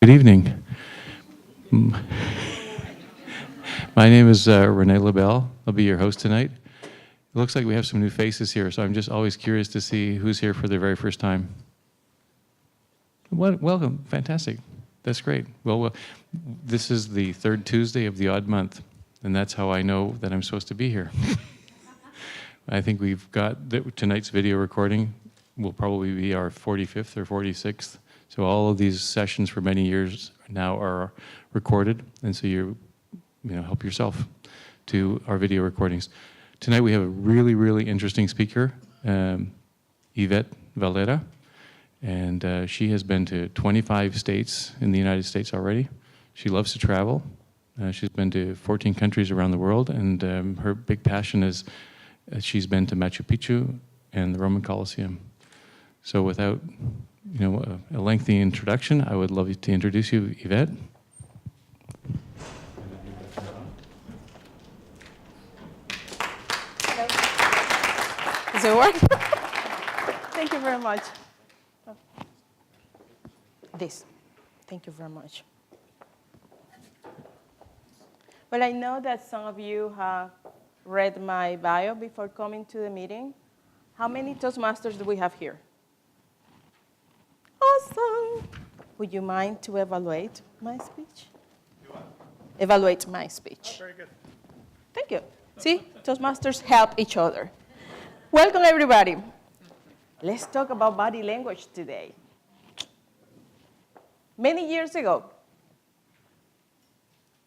Good evening. My name is Renee LaBelle. I'll be your host tonight. It looks like we have some new faces here, so I'm just always curious to see who's here for the very first time. Welcome. Fantastic. That's great. Well, this is the third Tuesday of the odd month, and that's how I know that I'm supposed to be here. I think we've got tonight's video recording will probably be our 45th or 46th. So all of these sessions for many years now are recorded, and so you help yourself to our video recordings. Tonight we have a really, really interesting speaker, Yvette Valletta, and she has been to 25 states in the United States already. She loves to travel. She's been to 14 countries around the world, and her big passion is she's been to Machu Picchu and the Roman Colosseum. So without a lengthy introduction, I would love to introduce you, Yvette. Does it work? Thank you very much. Thank you very much. Well, I know that some of you have read my bio before coming to the meeting. How many Toastmasters do we have here? Awesome. Would you mind to evaluate my speech? You what? Evaluate my speech. Oh, very good. Thank you. See, Toastmasters help each other. Welcome, everybody. Let's talk about body language today. Many years ago,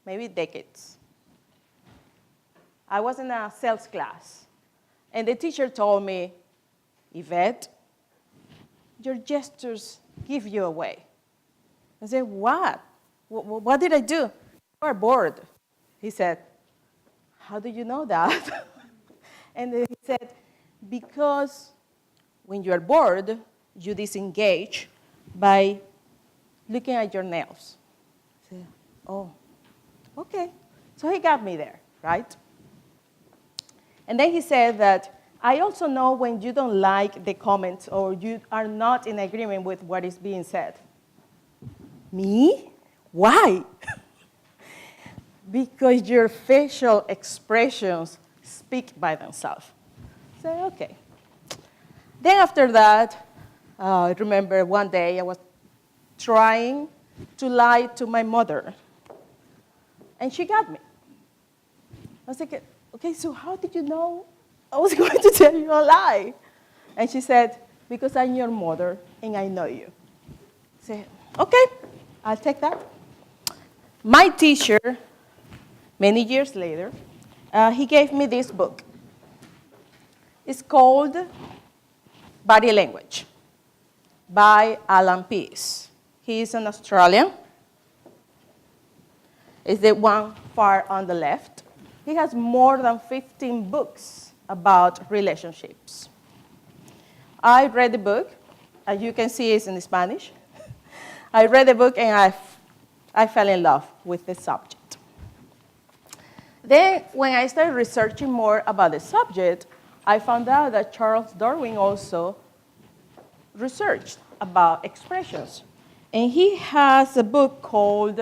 maybe decades, I was in a sales class, and the teacher told me, Yvette, your gestures give you away. I said, what? What did I do? You are bored. He said, how do you know that? And then he said, because when you are bored, you disengage by looking at your nails. I said, oh, okay. So he got me there, right? And then he said that I also know when you don't like the comments or you are not in agreement with what is being said. Me? Why? Because your facial expressions speak by themselves. I said, okay. Then after that, I remember one day I was trying to lie to my mother, and she got me. I was like, okay, so how did you know I was going to tell you a lie? And she said, because I'm your mother and I know you. I said, okay, I'll take that. My teacher, many years later, he gave me this book. It's called Body Language by Alan Pease. He is an Australian. It's the one far on the left. He has more than 15 books about relationships. I read the book. As you can see, it's in Spanish. I read the book, and I fell in love with the subject. Then, when I started researching more about the subject, I found out that Charles Darwin also researched about expressions. And he has a book called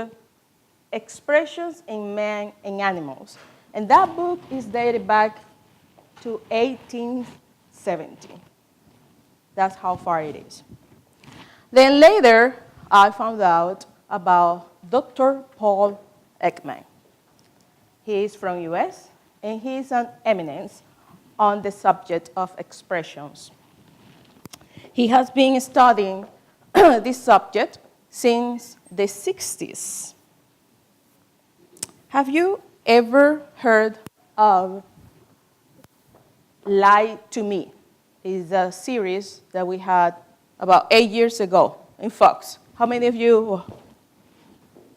Expressions in Man and Animals. And that book is dated back to 1870. That's how far it is. Then later, I found out about Dr. Paul Ekman. He is from US, and he is an eminence on the subject of expressions. He has been studying this subject since the 60s. Have you ever heard of Lie to Me? It's a series that we had about 8 years ago in Fox. How many of you,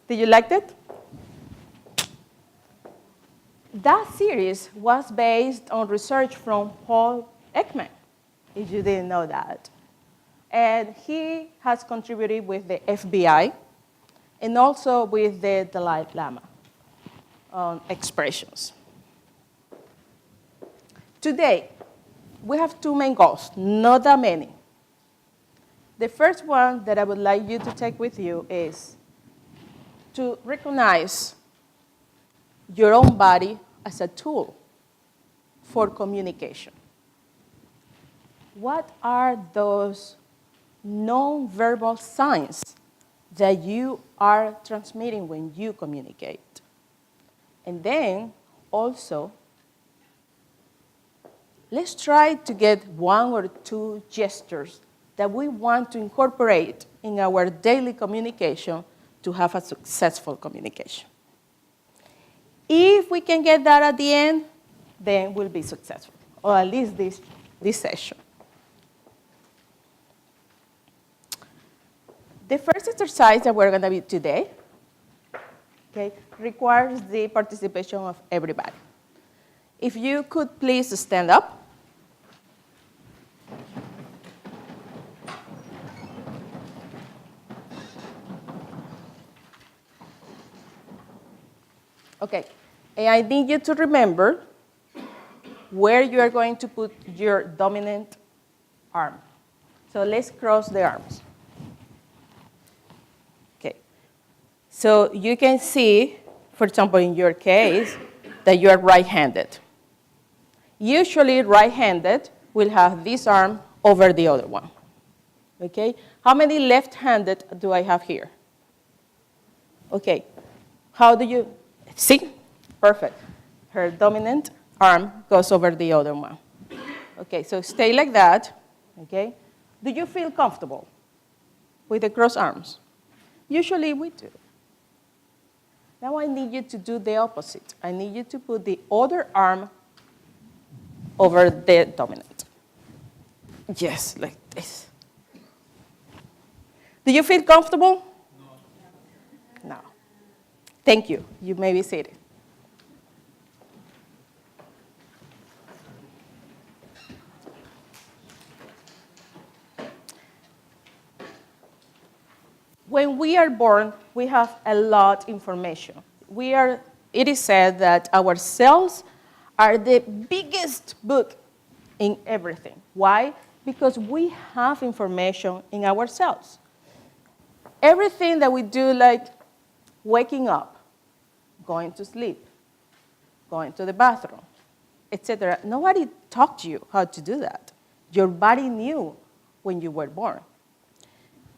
did you like it? That series was based on research from Paul Ekman, if you didn't know that. And he has contributed with the FBI and also with the Dalai Lama on expressions. Today, we have two main goals, not that many. The first one that I would like you to take with you is to recognize your own body as a tool for communication. What are those non-verbal signs that you are transmitting when you communicate? And then also, let's try to get one or two gestures that we want to incorporate in our daily communication to have a successful communication. If we can get that at the end, then we'll be successful, or at least this session. The first exercise that we're going to do today, okay, requires the participation of everybody. If you could please stand up. Okay, and I need you to remember where you are going to put your dominant arm. So let's cross the arms. Okay, so you can see, for example, in your case, that you are right-handed. Usually, right-handed will have this arm over the other one. Okay, how many left-handed do I have here? Okay, how do you... See? Perfect. Her dominant arm goes over the other one. Okay, so stay like that. Okay? Do you feel comfortable with the crossed arms? Usually we do. Now I need you to do the opposite. I need you to put the other arm over the dominant. Yes, like this. Do you feel comfortable? No. Thank you. You may be seated. When we are born, we have a lot of information. It is said that our cells are the biggest book in everything. Why? Because we have information in our cells. Everything that we do, like waking up, going to sleep, going to the bathroom, etc. Nobody taught you how to do that. Your body knew when you were born.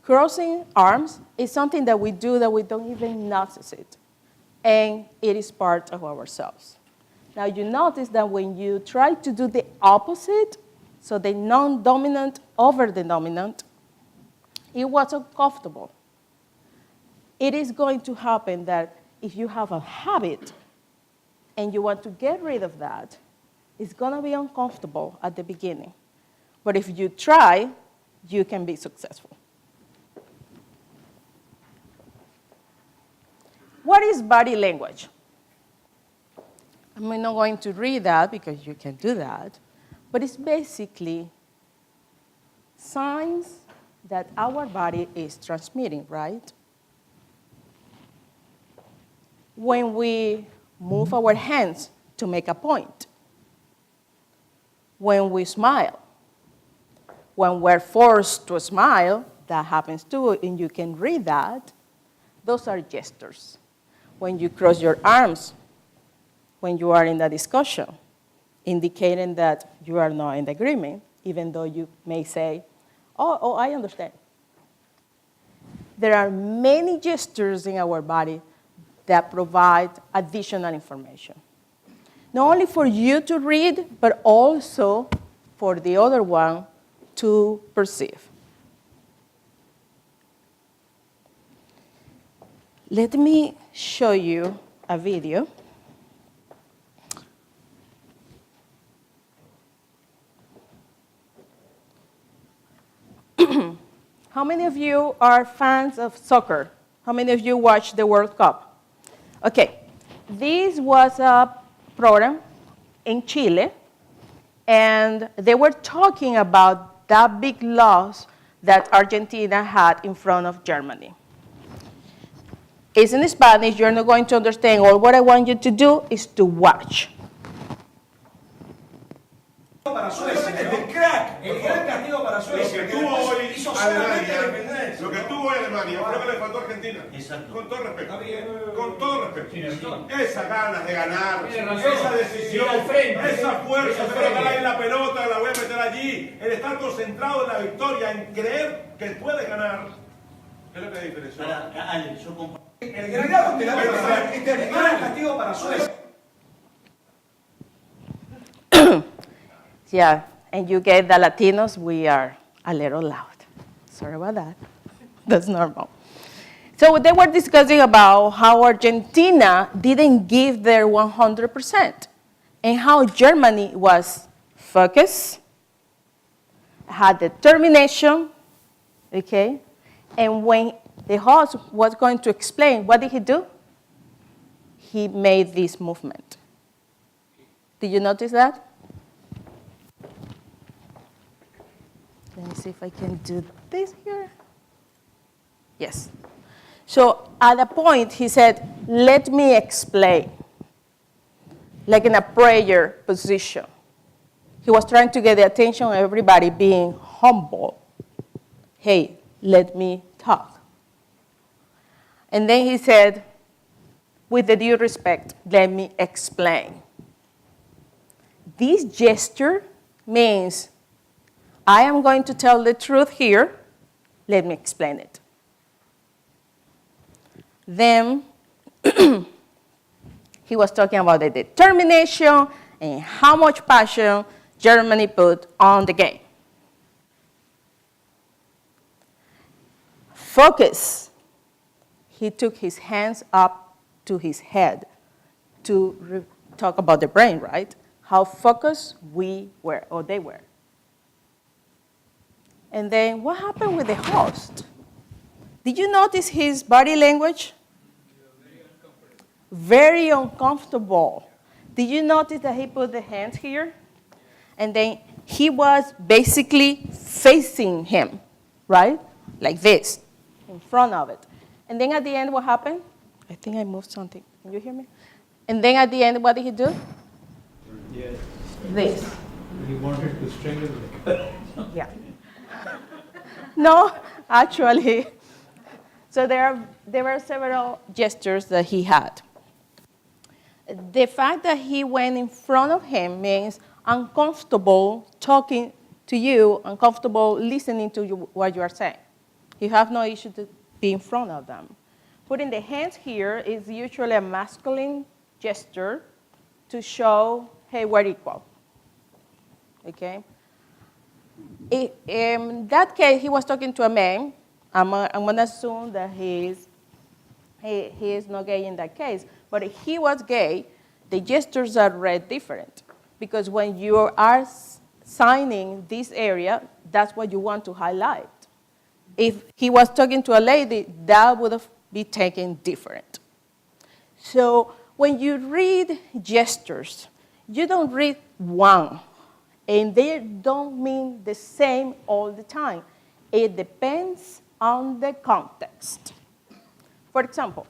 Crossing arms is something that we do that we don't even notice it, and it is part of ourselves. Now, you notice that when you try to do the opposite, so the non-dominant over the dominant, it was uncomfortable. It is going to happen that if you have a habit and you want to get rid of that, it's going to be uncomfortable at the beginning. But if you try, you can be successful. What is body language? I'm not going to read that because you can do that, but it's basically signs that our body is transmitting, right? When we move our hands to make a point, when we smile, when we're forced to smile, that happens too, and you can read that, those are gestures. When you cross your arms, when you are in a discussion, indicating that you are not in agreement, even though you may say, oh, I understand. There are many gestures in our body that provide additional information. Not only for you to read, but also for the other one to perceive. Let me show you a video. How many of you are fans of soccer? How many of you watch the World Cup? Okay, this was a program in Chile, and they were talking about that big loss that Argentina had in front of Germany. It's in Spanish, you're not going to understand. All what I want you to do is to watch. Para Suecia, el crack, el gran castigo para Suecia, que tuvo hizo solamente dependencia. Lo que tuvo Alemania fue lo que le faltó a Argentina. Exacto. Con todo respeto. Está bien. Con todo respeto. Tiene razón. Esas ganas de ganar, Tiene razón. esa decisión, Ir al frente. esa fuerza, Ir al pero frente. en la pelota, la voy a meter allí, el estar concentrado en la victoria, en creer que puedes ganar, es lo que diferenció. Para, Ale, yo comparto. El gran te da el gran castigo para Suecia. Yeah, and you get the Latinos, we are a little loud. Sorry about that. That's normal. So they were discussing about how Argentina didn't give their 100% and how Germany was focused, had determination, okay? And when the host was going to explain, what did he do? He made this movement. Did you notice that? Let me see if I can do this here. Yes. So at a point, he said, let me explain, like in a prayer position. He was trying to get the attention of everybody being humble. Hey, let me talk. And then he said, with the due respect, let me explain. This gesture means I am going to tell the truth here. Let me explain it. Then he was talking about the determination and how much passion Germany put on the game. Focus. He took his hands up to his head to talk about the brain, right? How focused we were, or they were. And then what happened with the host? Did you notice his body language? Very uncomfortable. Did you notice that he put the hands here? And then he was basically facing him, right? Like this, in front of it. And then at the end, what happened? I think I moved something. Can you hear me? And then at the end, what did he do? Yes. This. He wanted to strangle them. Yeah. No, actually. So there were several gestures that he had. The fact that he went in front of him means uncomfortable talking to you, uncomfortable listening to you, what you are saying. You have no issue to be in front of them. Putting the hands here is usually a masculine gesture to show, hey, we're equal. Okay? In that case, he was talking to a man. I'm going to assume that he is not gay in that case. But if he was gay, the gestures are read different. Because when you are signing this area, that's what you want to highlight. If he was talking to a lady, that would have been taken different. So when you read gestures, you don't read one. And they don't mean the same all the time. It depends on the context. For example,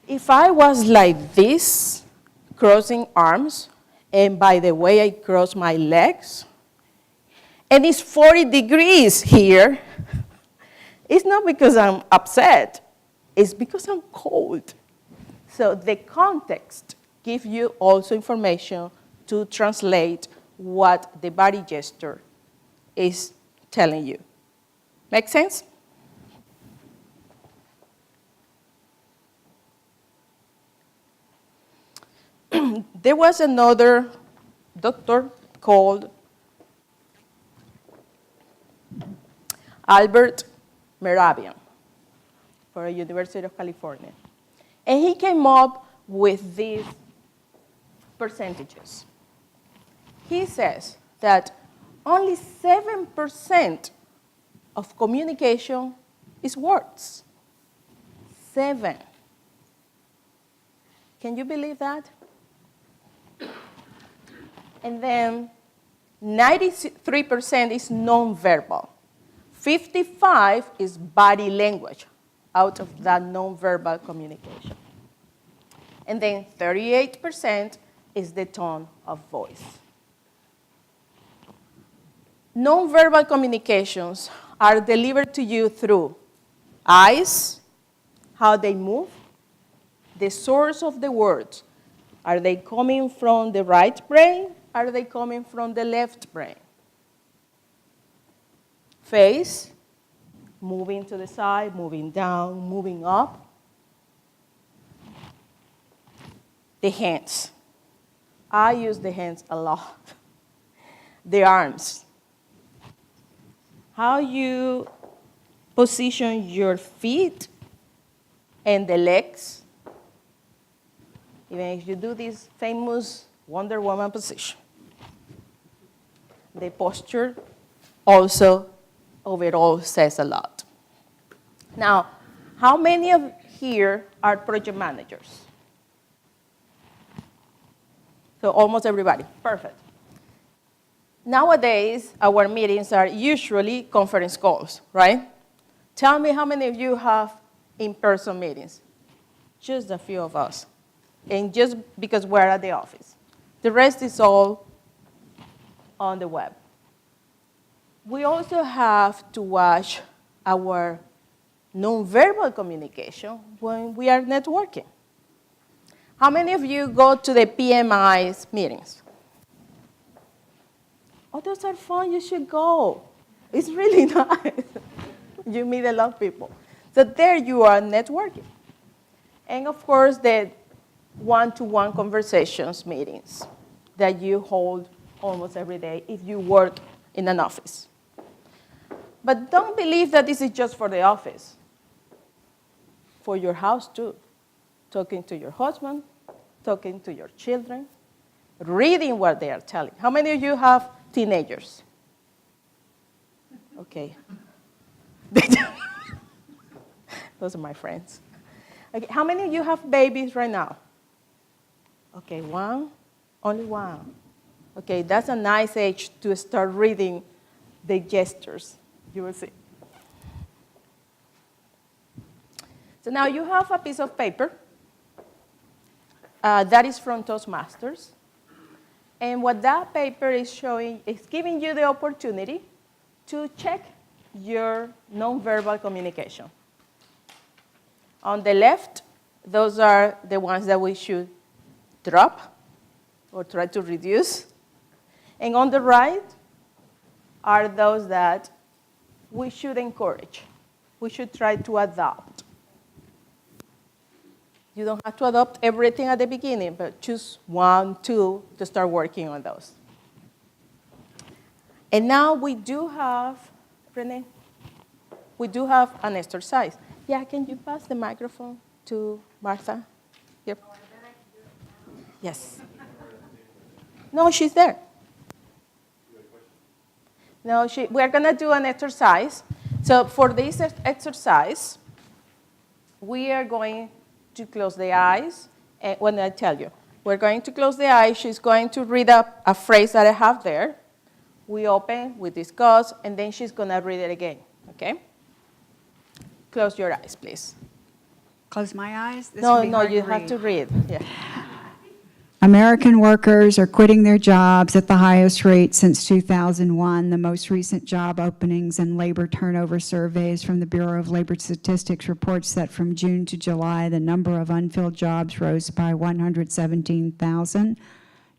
if I was like this, crossing arms, and by the way I cross my legs, and it's 40 degrees here, it's not because I'm upset, it's because I'm cold. So the context gives you also information to translate what the body gesture is telling you. Make sense? There was another doctor called Albert Mehrabian for the University of California. And he came up with these percentages. He says that only 7% of communication is words. 7. Can you believe that? And then 93% is nonverbal. 55% is body language out of that nonverbal communication. And then 38% is the tone of voice. Nonverbal communications are delivered to you through eyes, how they move, the source of the words. Are they coming from the right brain? Are they coming from the left brain? Face, moving to the side, moving down, moving up. The hands. I use the hands a lot. The arms. How you position your feet and the legs. Even if you do this famous Wonder Woman position. The posture also overall says a lot. Now, how many of here are project managers? So almost everybody, perfect. Nowadays, our meetings are usually conference calls, right? Tell me how many of you have in-person meetings? Just a few of us. And just because we're at the office. The rest is all on the web. We also have to watch our nonverbal communication when we are networking. How many of you go to the PMI's meetings? Oh, those are fun, you should go. It's really nice. You meet a lot of people. So there you are networking. And of course, the one-to-one conversations meetings that you hold almost every day if you work in an office. But don't believe that this is just for the office. For your house, too. Talking to your husband, talking to your children, reading what they are telling. How many of you have teenagers? Okay. Those are my friends. Okay. How many of you have babies right now? Okay, one? Only one. Okay, that's a nice age to start reading the gestures. You will see. So now you have a piece of paper that is from Toastmasters. And what that paper is showing is giving you the opportunity to check your nonverbal communication. On the left, those are the ones that we should drop or try to reduce. And on the right are those that we should encourage. We should try to adopt. You don't have to adopt everything at the beginning, but choose 1, 2 to start working on those. And now we do have, Renee, we do have an exercise. Yeah, can you pass the microphone to Martha? Here. Yes. No, she's there. No, we're going to do an exercise. So for this exercise, we are going to close the eyes. And when I tell you, we're going to close the eyes. She's going to read up a phrase that I have there. We open, we discuss, and then she's going to read it again, okay? Close your eyes, please. Close my eyes? No, you have to read. Yeah. American workers are quitting their jobs at the highest rate since 2001. The most recent job openings and labor turnover surveys from the Bureau of Labor Statistics reports that from June to July, the number of unfilled jobs rose by 117,000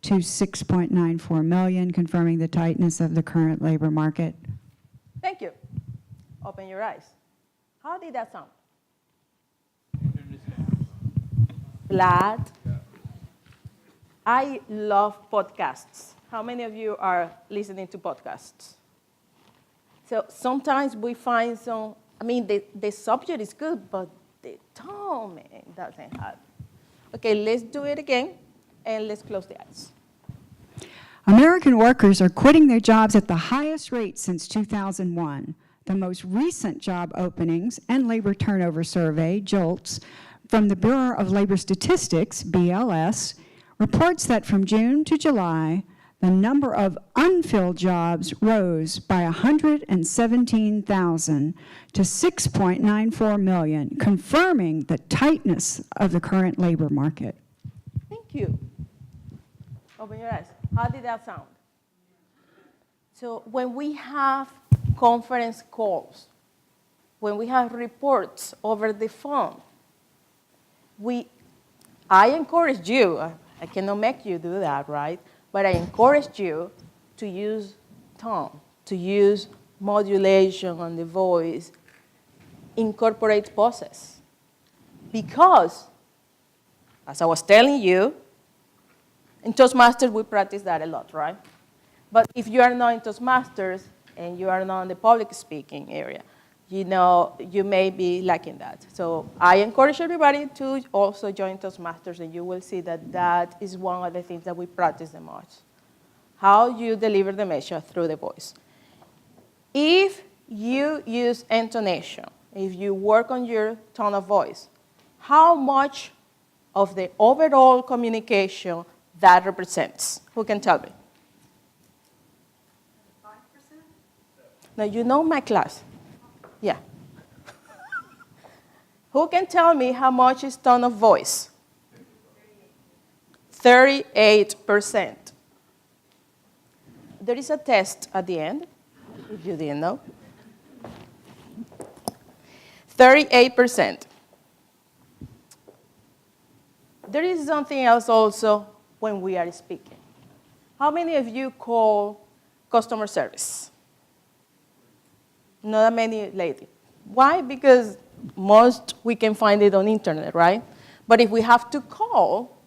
to 6.94 million, confirming the tightness of the current labor market. Thank you. Open your eyes. How did that sound? Flat. I love podcasts. How many of you are listening to podcasts? So sometimes we find the subject is good, but the tone doesn't have. Okay, let's do it again, and let's close the eyes. American workers are quitting their jobs at the highest rate since 2001. The most recent job openings and labor turnover survey, JOLTS, from the Bureau of Labor Statistics, BLS, reports that from June to July, the number of unfilled jobs rose by 117,000 to 6.94 million, confirming the tightness of the current labor market. Thank you. Open your eyes. How did that sound? So when we have conference calls, when we have reports over the phone, I encourage you, I cannot make you do that, right? But I encourage you to use tone, to use modulation on the voice, incorporate pauses. Because, as I was telling you, in Toastmasters we practice that a lot, right? But if you are not in Toastmasters and you are not in the public speaking area, you may be lacking that. So I encourage everybody to also join Toastmasters, and you will see that that is one of the things that we practice the most. How you deliver the message through the voice. If you use intonation, if you work on your tone of voice, how much of the overall communication that represents? Who can tell me? 5%? Now, you know my class. Yeah. Who can tell me how much is tone of voice? 38%. There is a test at the end, if you didn't know. 38%. There is something else also when we are speaking. How many of you call customer service? Not that many lately. Why? Because most we can find it on the internet, right? But if we have to call,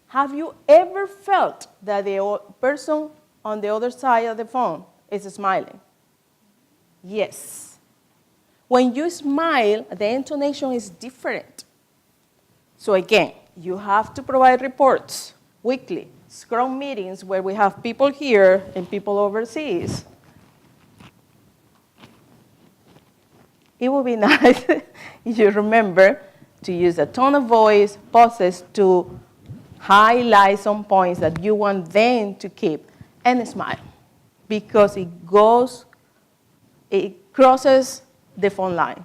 have you ever felt that the person on the other side of the phone is smiling? Yes. When you smile, the intonation is different. So again, you have to provide reports weekly, Scrum meetings where we have people here and people overseas. It would be nice if you remember to use a tone of voice, pauses to highlight some points that you want them to keep, and smile, because it crosses the phone line.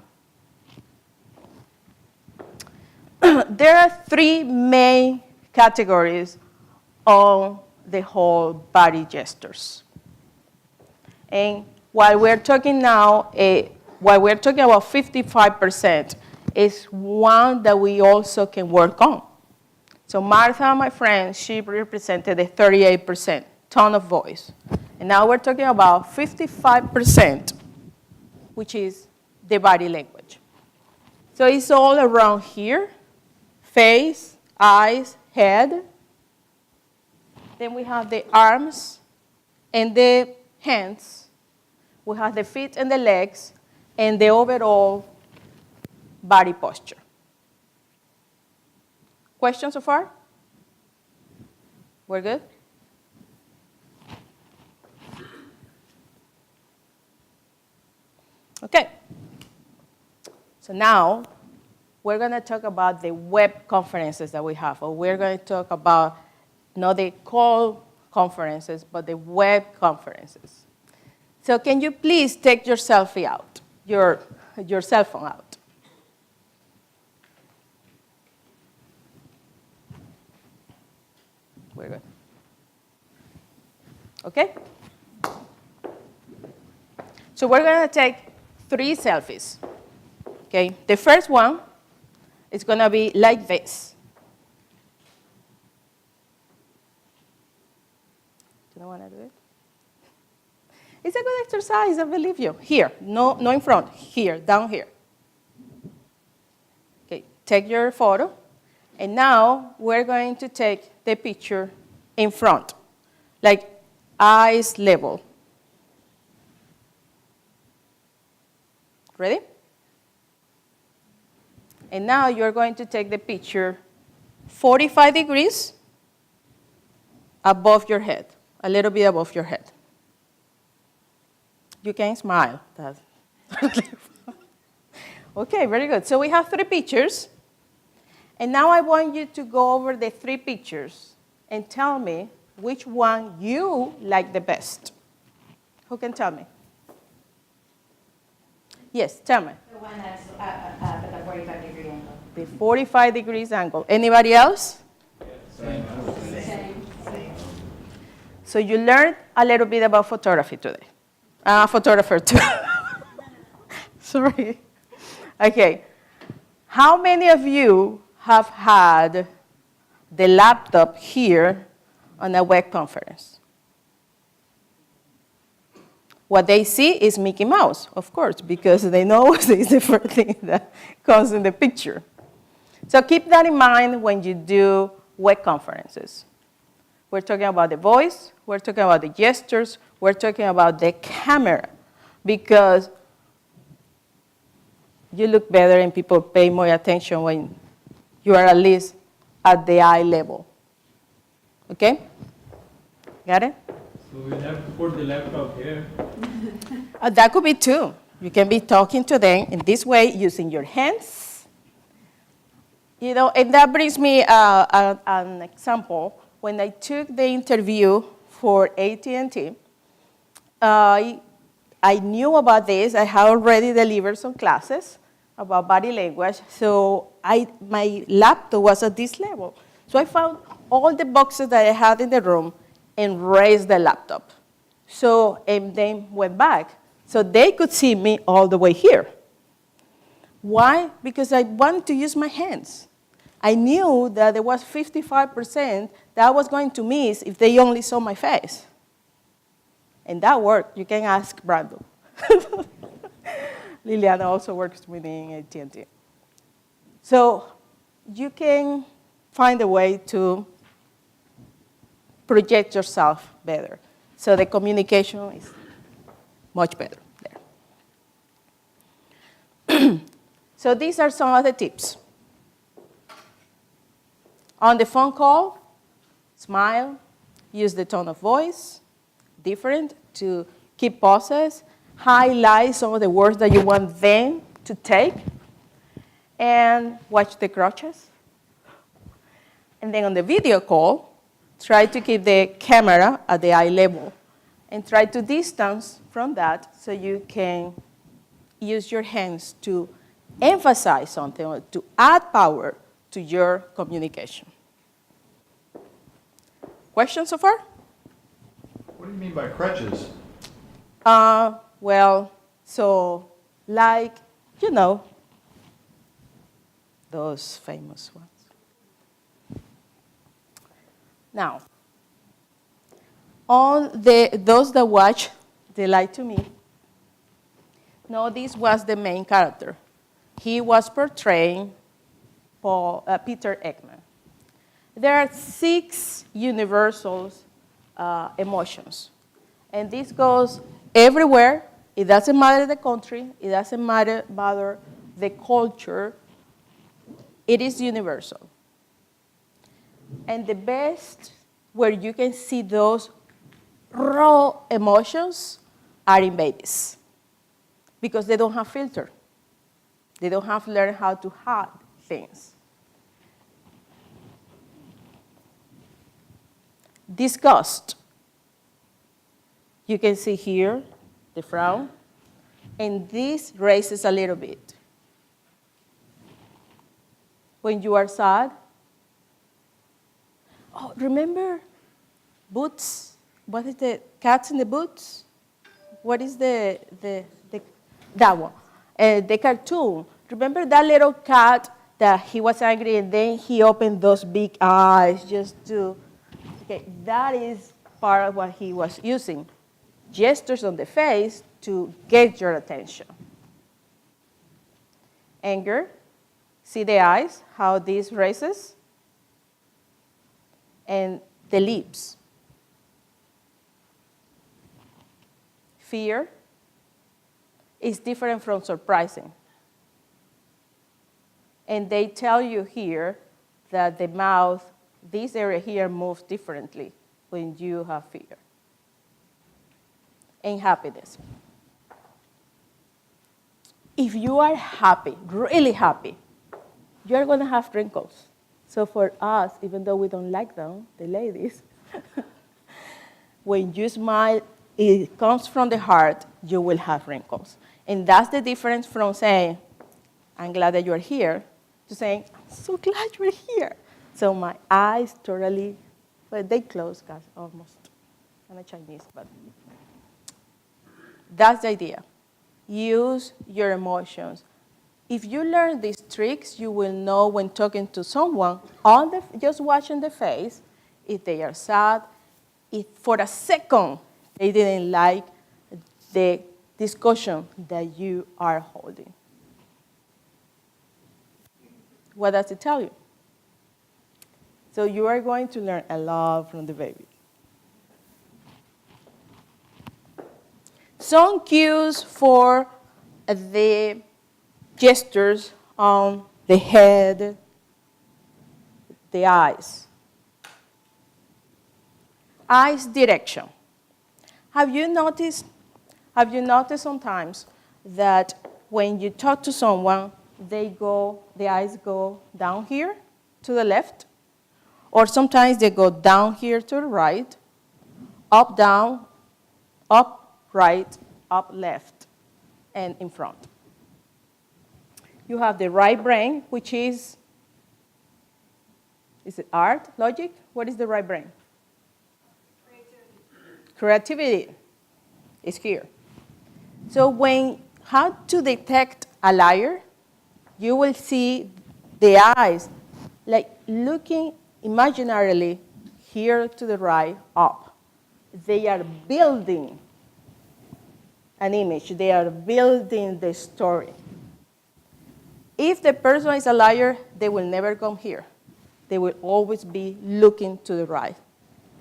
There are three main categories of the whole body gestures. And while we're talking now, while we're talking about 55%, is one that we also can work on. So Martha, my friend, she represented the 38% tone of voice. And now we're talking about 55%, which is the body language. So it's all around here, face, eyes, head. Then we have the arms and the hands. We have the feet and the legs, and the overall body posture. Questions so far? We're good? Okay. So now we're going to talk about the web conferences that we have, or we're going to talk about not the call conferences, but the web conferences. So can you please take your selfie out, your cell phone out? We're good. Okay? So we're going to take 3 selfies. Okay? The first one is going to be like this. Do you want to do it? It's a good exercise, I believe you. Here, no in front. Here, down here. Okay, take your photo. And now we're going to take the picture in front, like eyes level. Ready? And now you're going to take the picture 45 degrees above your head, a little bit above your head. You can smile. Okay, very good. So we have 3 pictures. And now I want you to go over the 3 pictures and tell me which one you like the best. Who can tell me? Yes, tell me. The one that's at the 45-degree angle. The 45 degrees angle. Anybody else? Same. So you learned a little bit about photography today. Photographer too. Sorry. Okay. How many of you have had the laptop here on a web conference? What they see is Mickey Mouse, of course, because they know it's the first thing that comes in the picture. So keep that in mind when you do web conferences. We're talking about the voice, we're talking about the gestures, we're talking about the camera, because you look better and people pay more attention when you are at least at the eye level. Okay? Got it? So we'll have to put the laptop here. That could be too. You can be talking to them in this way using your hands. You know, and that brings me an example. When I took the interview for AT&T, I knew about this. I had already delivered some classes about body language. So my laptop was at this level. So I found all the boxes that I had in the room and raised the laptop. So, and then went back. So they could see me all the way here. Why? Because I wanted to use my hands. I knew that there was 55% that I was going to miss if they only saw my face. And that worked. You can ask Brandon. Liliana also works with me in AT&T. So you can find a way to project yourself better. So the communication is much better there. So these are some of the tips. On the phone call, smile, use the tone of voice, different, to keep pauses, highlight some of the words that you want them to take, and watch the crutches. And then on the video call, try to keep the camera at the eye level and try to distance from that so you can use your hands to emphasize something or to add power to your communication. Questions so far? What do you mean by crutches? Well, so like, you know, those famous ones. Now, on those that watch They Lied to Me, no, this was the main character. He was portraying Peter Ekman. There are 6 universal emotions. And this goes everywhere. It doesn't matter the country. It doesn't matter the culture. It is universal. And the best where you can see those raw emotions are in babies, because they don't have filter. They don't have to learn how to hide things. Disgust. You can see here the frown, and this raises a little bit. When you are sad, oh, remember Boots? What is the Cats in the Boots? What is that one? The cartoon. Remember that little cat that he was angry and then he opened those big eyes just to, okay, that is part of what he was using. Gestures on the face to get your attention. Anger. See the eyes, how this raises? And the lips. Fear is different from surprising. And they tell you here that the mouth, this area here, moves differently when you have fear. And happiness. If you are happy, really happy, you're going to have wrinkles. So for us, even though we don't like them, the ladies, when you smile, it comes from the heart, you will have wrinkles. And that's the difference from saying, I'm glad that you're here, to saying, I'm so glad you're here. So my eyes totally, well, they close, guys, almost. I'm a Chinese, but. That's the idea. Use your emotions. If you learn these tricks, you will know when talking to someone, just watching the face, if they are sad, if for a second they didn't like the discussion that you are holding. What does it tell you? So you are going to learn a lot from the baby. Some cues for the gestures on the head, the eyes. Eyes direction. Have you noticed sometimes that when you talk to someone, the eyes go down here to the left, or sometimes they go down here to the right, up, down, up, right, up, left, and in front. You have the right brain, which is it art, logic? What is the right brain? Creativity is here. So how to detect a liar, you will see the eyes like looking imaginarily here to the right, up. They are building an image. They are building the story. If the person is a liar, they will never come here. They will always be looking to the right.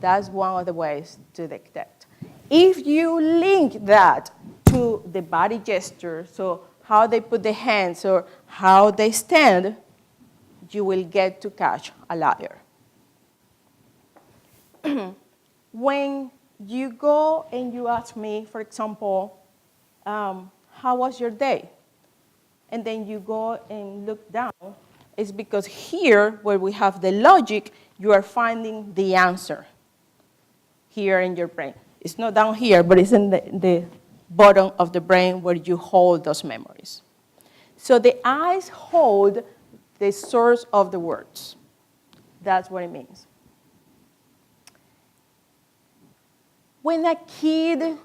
That's one of the ways to detect. If you link that to the body gesture, so how they put the hands or how they stand, you will get to catch a liar. When you go and you ask me, for example, how was your day? And then you go and look down, it's because here, where we have the logic, you are finding the answer here in your brain. It's not down here, but it's in the bottom of the brain where you hold those memories. So the eyes hold the source of the words. That's what it means. When a kid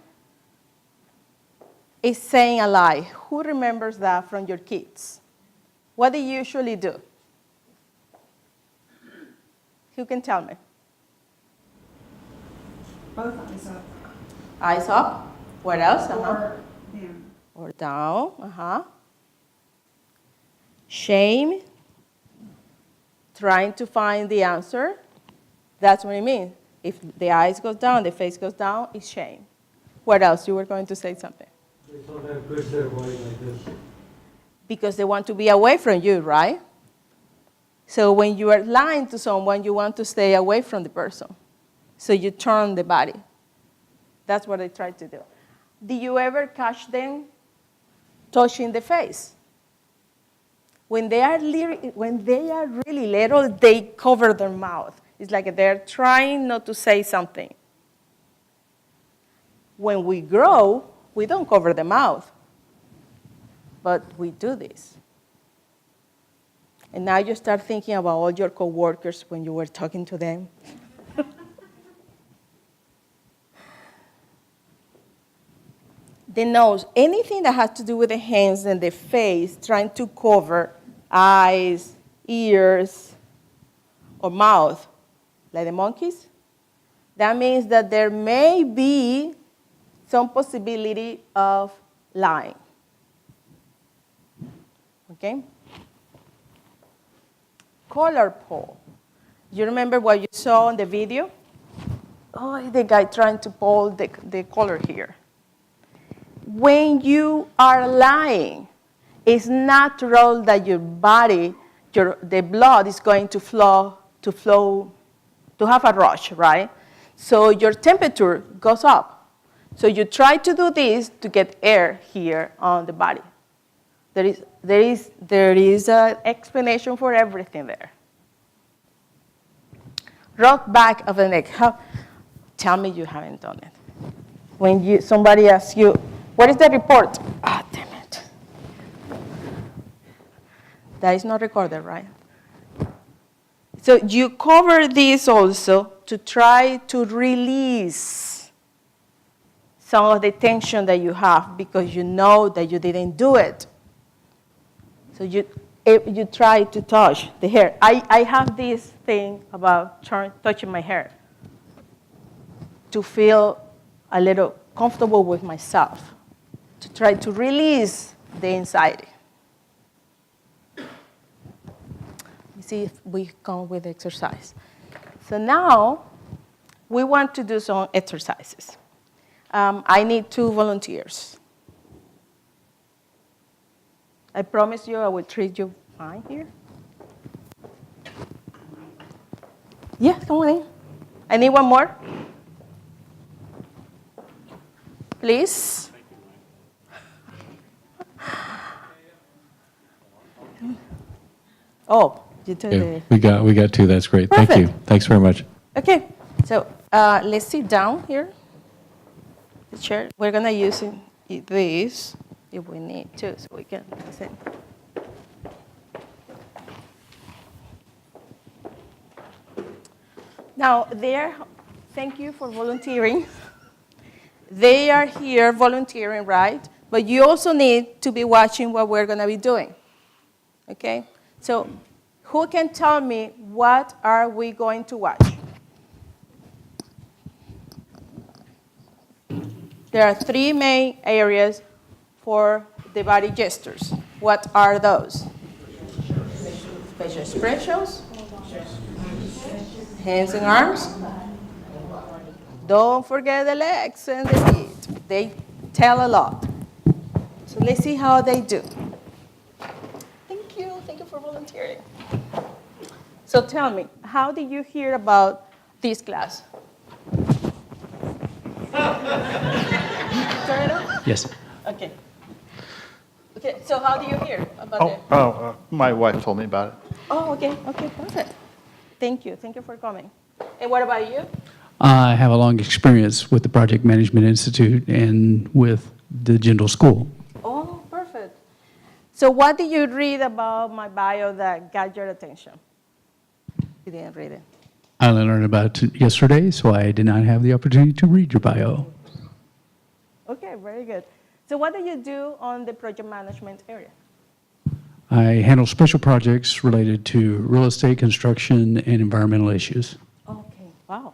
is saying a lie, who remembers that from your kids? What do you usually do? Who can tell me? Both eyes up. Eyes up. What else? Or down. Or down. Shame. Trying to find the answer. That's what it means. If the eyes goes down, the face goes down, it's shame. What else? You were going to say something. They sometimes twist their body like this. Because they want to be away from you, right? So when you are lying to someone, you want to stay away from the person. So you turn the body. That's what I try to do. Do you ever catch them touching the face? When they are really little, they cover their mouth. It's like they're trying not to say something. When we grow, we don't cover the mouth. But we do this. And now you start thinking about all your coworkers when you were talking to them. The nose, anything that has to do with the hands and the face, trying to cover eyes, ears, or mouth, like the monkeys, that means that there may be some possibility of lying. Okay? Color pull. You remember what you saw in the video? Oh, the guy trying to pull the color here. When you are lying, it's natural that your body, the blood is going to flow, to have a rush, right? So your temperature goes up. So you try to do this to get air here on the body. There is an explanation for everything there. Rub back of the neck. Tell me you haven't done it. When somebody asks you, what is the report? Ah, damn it. That is not recorded, right? So you cover this also to try to release some of the tension that you have because you know that you didn't do it. So you try to touch the hair. I have this thing about touching my hair to feel a little comfortable with myself, to try to release the anxiety. You see if we come with exercise. So now we want to do some exercises. I need 2 volunteers. I promise you I will treat you fine here. Yeah, come on in. I need one more. Please. Oh, you took Okay, the... we got 2. That's great. Thank you. Perfect. Thanks very much. Okay, so let's sit down here. The chair. We're gonna use this if we need to, so we can sit. Now, thank you for volunteering. They are here volunteering, right? But you also need to be watching what we're gonna be doing, okay? So, who can tell me what are we going to watch? There are 3 main areas for the body gestures. What are those? Facial expressions, hands and arms. Don't forget the legs and the feet. They tell a lot. So let's see how they do. Thank you for volunteering. So tell me, how did you hear about this class? Turn it on? Yes. Okay. Okay, so how do you hear about it? My wife told me about it. Oh, okay, perfect. Thank you for coming. And what about you? I have a long experience with the Project Management Institute and with the General School. Oh, perfect. So what did you read about my bio that got your attention? You didn't read it. I only learned about it yesterday, so I did not have the opportunity to read your bio. Okay, very good. So what do you do on the project management area? I handle special projects related to real estate, construction, and environmental issues. Okay, wow.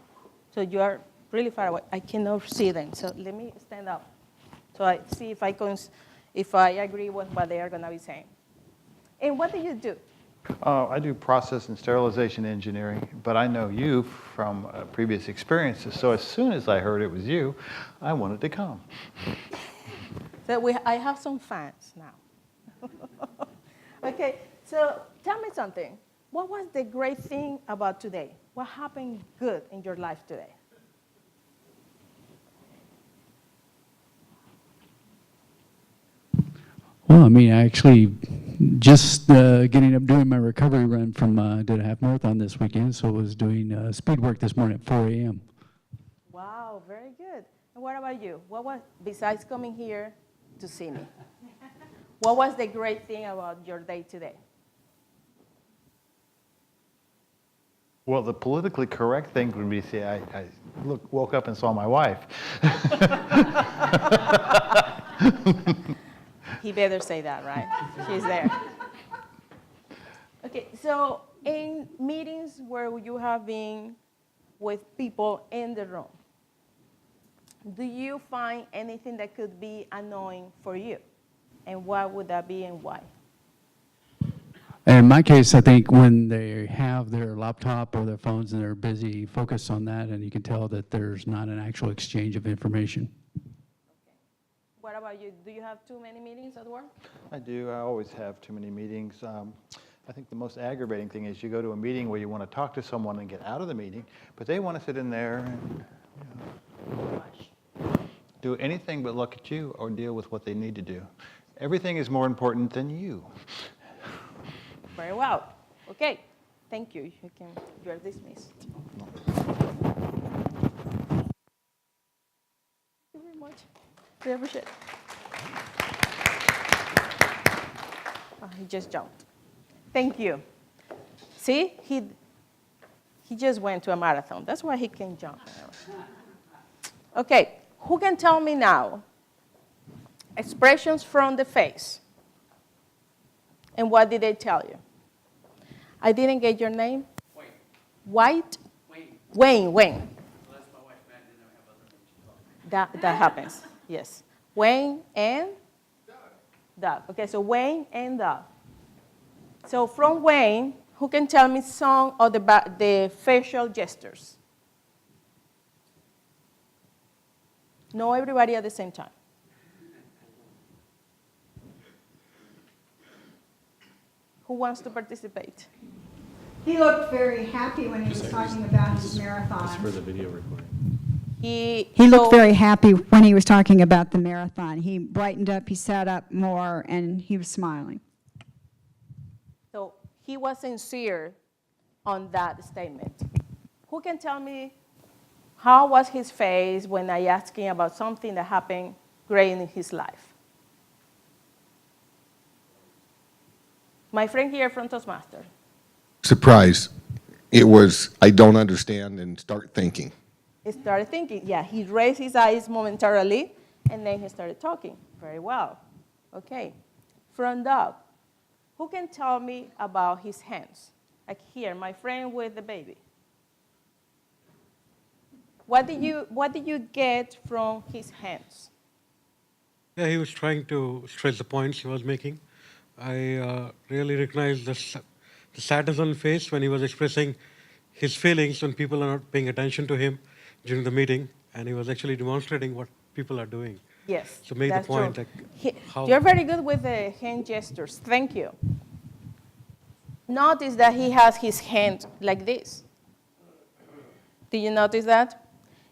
So you are really far away. I cannot see them, so let me stand up. So I see if I agree with what they are gonna be saying. And what do you do? I do process and sterilization engineering, but I know you from previous experiences, so as soon as I heard it was you, I wanted to come. So I have some fans now. Okay, so tell me something. What was the great thing about today? What happened good in your life today? Well, I mean, I actually just getting up doing my recovery run from did a half marathon this weekend, so I was doing speed work this morning at 4 a.m. Wow, very good. And what about you? What was, besides coming here to see me, what was the great thing about your day today? Well, the politically correct thing would be to say, I woke up and saw my wife. He better say that, right? She's there. Okay, so in meetings where you have been with people in the room, do you find anything that could be annoying for you? And what would that be and why? In my case, I think when they have their laptop or their phones and they're busy focused on that, and you can tell that there's not an actual exchange of information. What about you? Do you have too many meetings at work? I do. I always have too many meetings. I think the most aggravating thing is you go to a meeting where you want to talk to someone and get out of the meeting, but they want to sit in there and do anything but look at you or deal with what they need to do. Everything is more important than you. Very well. Okay. Thank you. You are dismissed. Thank you very much. We appreciate it. Oh, he just jumped. Thank you. See, he just went to a marathon. That's why he can jump. Okay. Who can tell me now expressions from the face? And what did they tell you? I didn't get your name. Wayne. White? Wayne. Wayne. Well, that's my wife, Matt, and then I have other names as well. That happens, yes. Wayne and? Doug. Okay, so Wayne and Doug. So from Wayne, who can tell me some of the facial gestures? No, everybody at the same time. Who wants to participate? He looked very happy when he was talking about his This is for marathon. the video recording. He looked very happy when he was talking about the marathon. He brightened up, he sat up more, and he was smiling. So he was sincere on that statement. Who can tell me how was his face when I asked him about something that happened great in his life? My friend here from Toastmaster. Surprise. It was, I don't understand, and start thinking. He started thinking. Yeah, he raised his eyes momentarily, and then he started talking. Very well. Okay. From Doug, who can tell me about his hands? Like here, my friend with the baby. What did you get from his hands? Yeah, he was trying to stress the points he was making. I really recognized the sadness on his face when he was expressing his feelings when people are not paying attention to him during the meeting, and he was actually demonstrating what people are doing. Yes, So made the that's point true. like how You're very good with the hand gestures. Thank you. Notice that he has his hand like this. Did you notice that?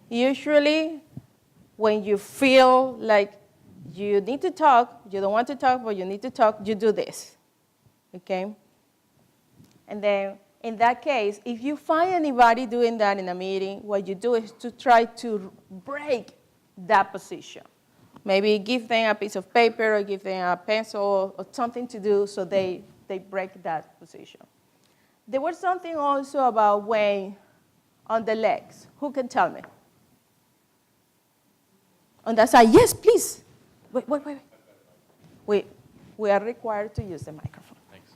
Usually, when you feel like you need to talk, you don't want to talk, but you need to talk, you do this, okay? And then, in that case, if you find anybody doing that in a meeting, what you do is to try to break that position. Maybe give them a piece of paper or give them a pencil or something to do so they break that position. There was something also about Wayne on the legs. Who can tell me? On that side, yes, please. Wait. We are required to use the microphone. Thanks.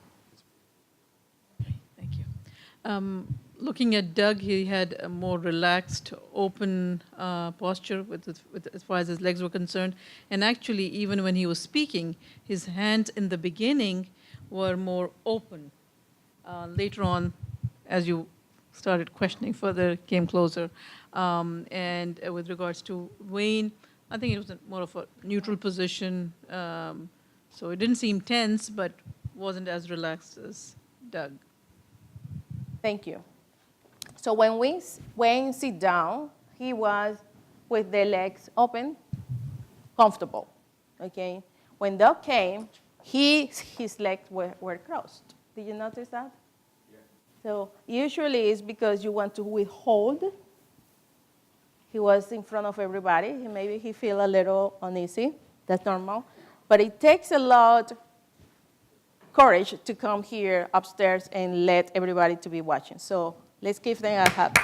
Thank you. Looking at Doug, he had a more relaxed, open posture as far as his legs were concerned. And actually, even when he was speaking, his hands in the beginning were more open. Later on, as you started questioning further, came closer. And with regards to Wayne, I think it was more of a neutral position. So it didn't seem tense, but wasn't as relaxed as Doug. Thank you. So when Wayne sit down, he was with the legs open, comfortable, okay? When Doug came, his legs were crossed. Did you notice that? Yeah. So usually it's because you want to withhold. He was in front of everybody. Maybe he feel a little uneasy. That's normal. But it takes a lot courage to come here upstairs and let everybody to be watching. So let's give them a hug.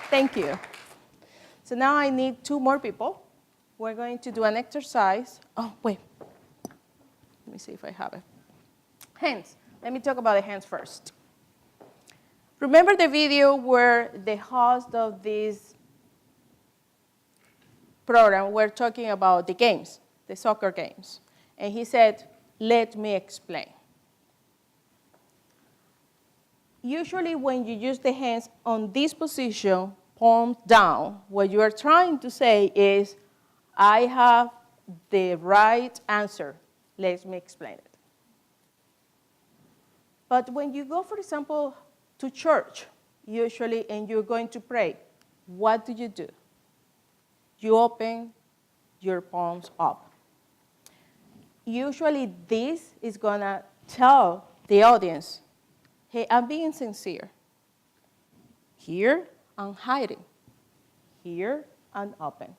Thank you. So now I need 2 more people. We're going to do an exercise. Oh, wait. Let me see if I have it. Hands. Let me talk about the hands first. Remember the video where the host of this program were talking about the games, the soccer games. And he said, let me explain. Usually when you use the hands on this position, palm down, what you are trying to say is, I have the right answer. Let me explain it. But when you go, for example, to church, usually, and you're going to pray, what do? You open your palms up. Usually, this is going to tell the audience, hey, I'm being sincere. Here, I'm hiding. Here, I'm open.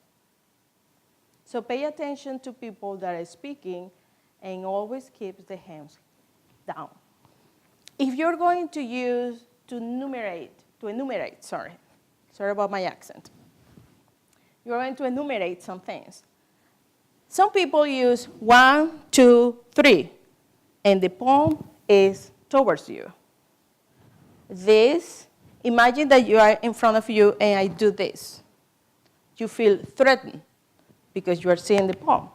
So pay attention to people that are speaking and always keep the hands down. If you're going to use to enumerate, Sorry about my accent. You're going to enumerate some things. Some people use 1, 2, 3, and the palm is towards you. This, imagine that you are in front of you and I do this. You feel threatened because you are seeing the palm.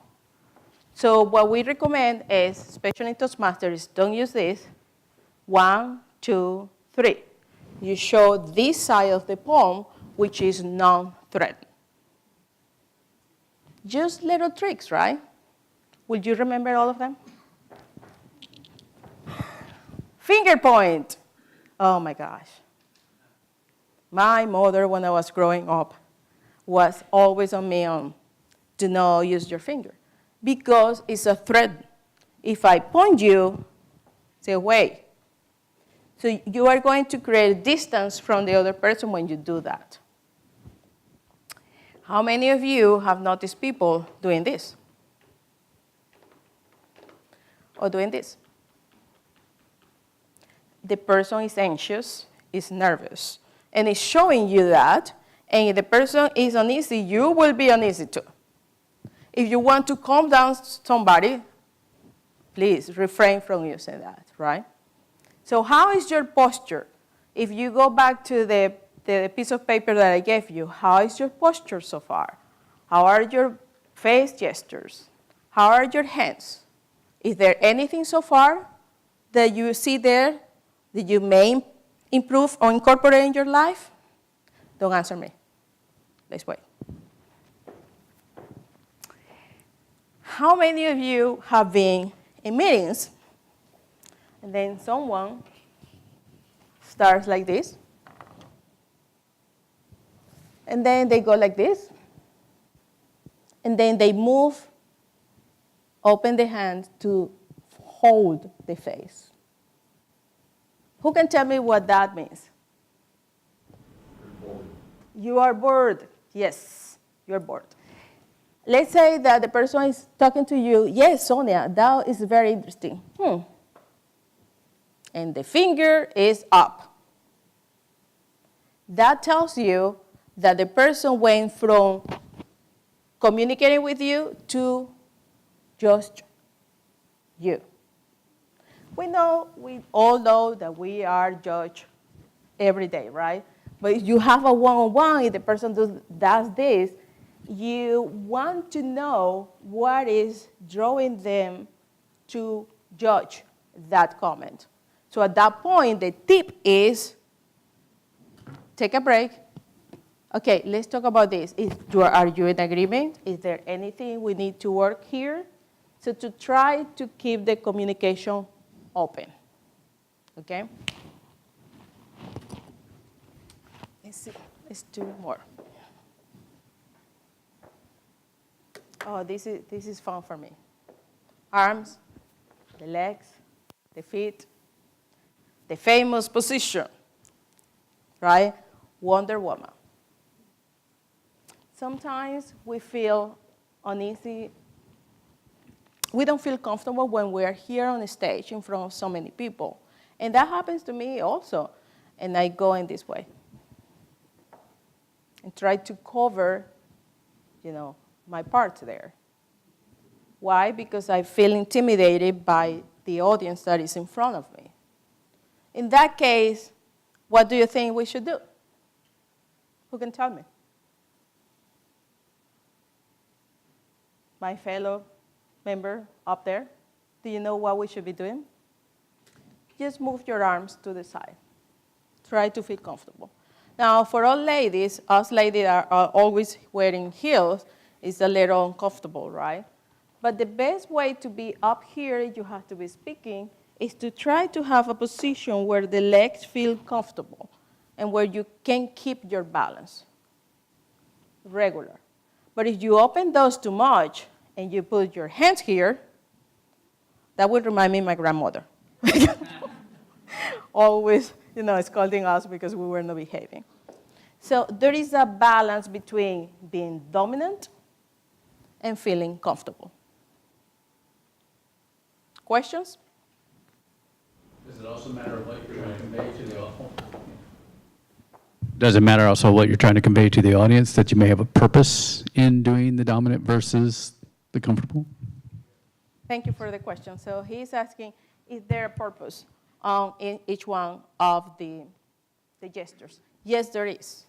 So what we recommend is, especially in Toastmasters, don't use this. 1, 2, 3. You show this side of the palm, which is non-threatening. Just little tricks, right? Will you remember all of them? Finger point. Oh my gosh. My mother, when I was growing up, was always on me on, do not use your finger, because it's a threat. If I point you, say away. So you are going to create distance from the other person when you do that. How many of you have noticed people doing this? Or doing this? The person is anxious, is nervous, and is showing you that, and if the person is uneasy, you will be uneasy too. If you want to calm down somebody, please refrain from using that, right? So how is your posture? If you go back to the piece of paper that I gave you, how is your posture so far? How are your face gestures? How are your hands? Is there anything so far that you see there that you may improve or incorporate in your life? Don't answer me. Let's wait. How many of you have been in meetings and then someone starts like this, and then they go like this, and then they move, open the hand to hold the face? Who can tell me what that means? You are bored. Yes, you're bored. Let's say that the person is talking to you. Yes, Sonia, that is very interesting. And the finger is up. That tells you that the person went from communicating with you to just you. We all know that we are judged every day, right? But if you have a one-on-one, if the person does this, you want to know what is drawing them to judge that comment. So at that point, the tip is take a break. Okay, let's talk about this. Are you in agreement? Is there anything we need to work here? So to try to keep the communication open, okay? Let's see, let's do more. Oh, this is fun for me. Arms, the legs, the feet, the famous position, right? Wonder Woman. Sometimes we feel uneasy. We don't feel comfortable when we're here on the stage in front of so many people. And that happens to me also. And I go in this way and try to cover, my parts there. Why? Because I feel intimidated by the audience that is in front of me. In that case, what do you think we should do? Who can tell me? My fellow member up there, do you know what we should be doing? Just move your arms to the side. Try to feel comfortable. Now, for all ladies, us ladies are always wearing heels, it's a little uncomfortable, right? But the best way to be up here, you have to be speaking, is to try to have a position where the legs feel comfortable and where you can keep your balance regular. But if you open those too much and you put your hands here, that would remind me of my grandmother. Always, scolding us because we were not behaving. So there is a balance between being dominant and feeling comfortable. Questions? Does it also matter what you're trying to convey to the audience? Does it matter also what you're trying to convey to the audience, that you may have a purpose in doing the dominant versus the comfortable? Thank you for the question. So he's asking, is there a purpose in each one of the gestures? Yes, there is.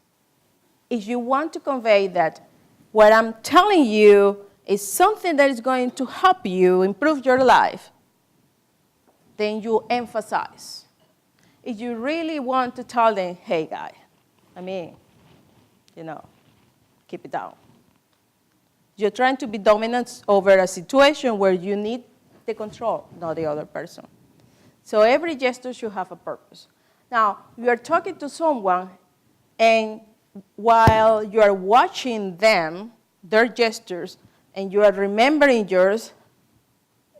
If you want to convey that what I'm telling you is something that is going to help you improve your life, then you emphasize. If you really want to tell them, hey, guy, keep it down. You're trying to be dominant over a situation where you need the control, not the other person. So every gesture should have a purpose. Now, you are talking to someone, and while you are watching them, their gestures, and you are remembering yours,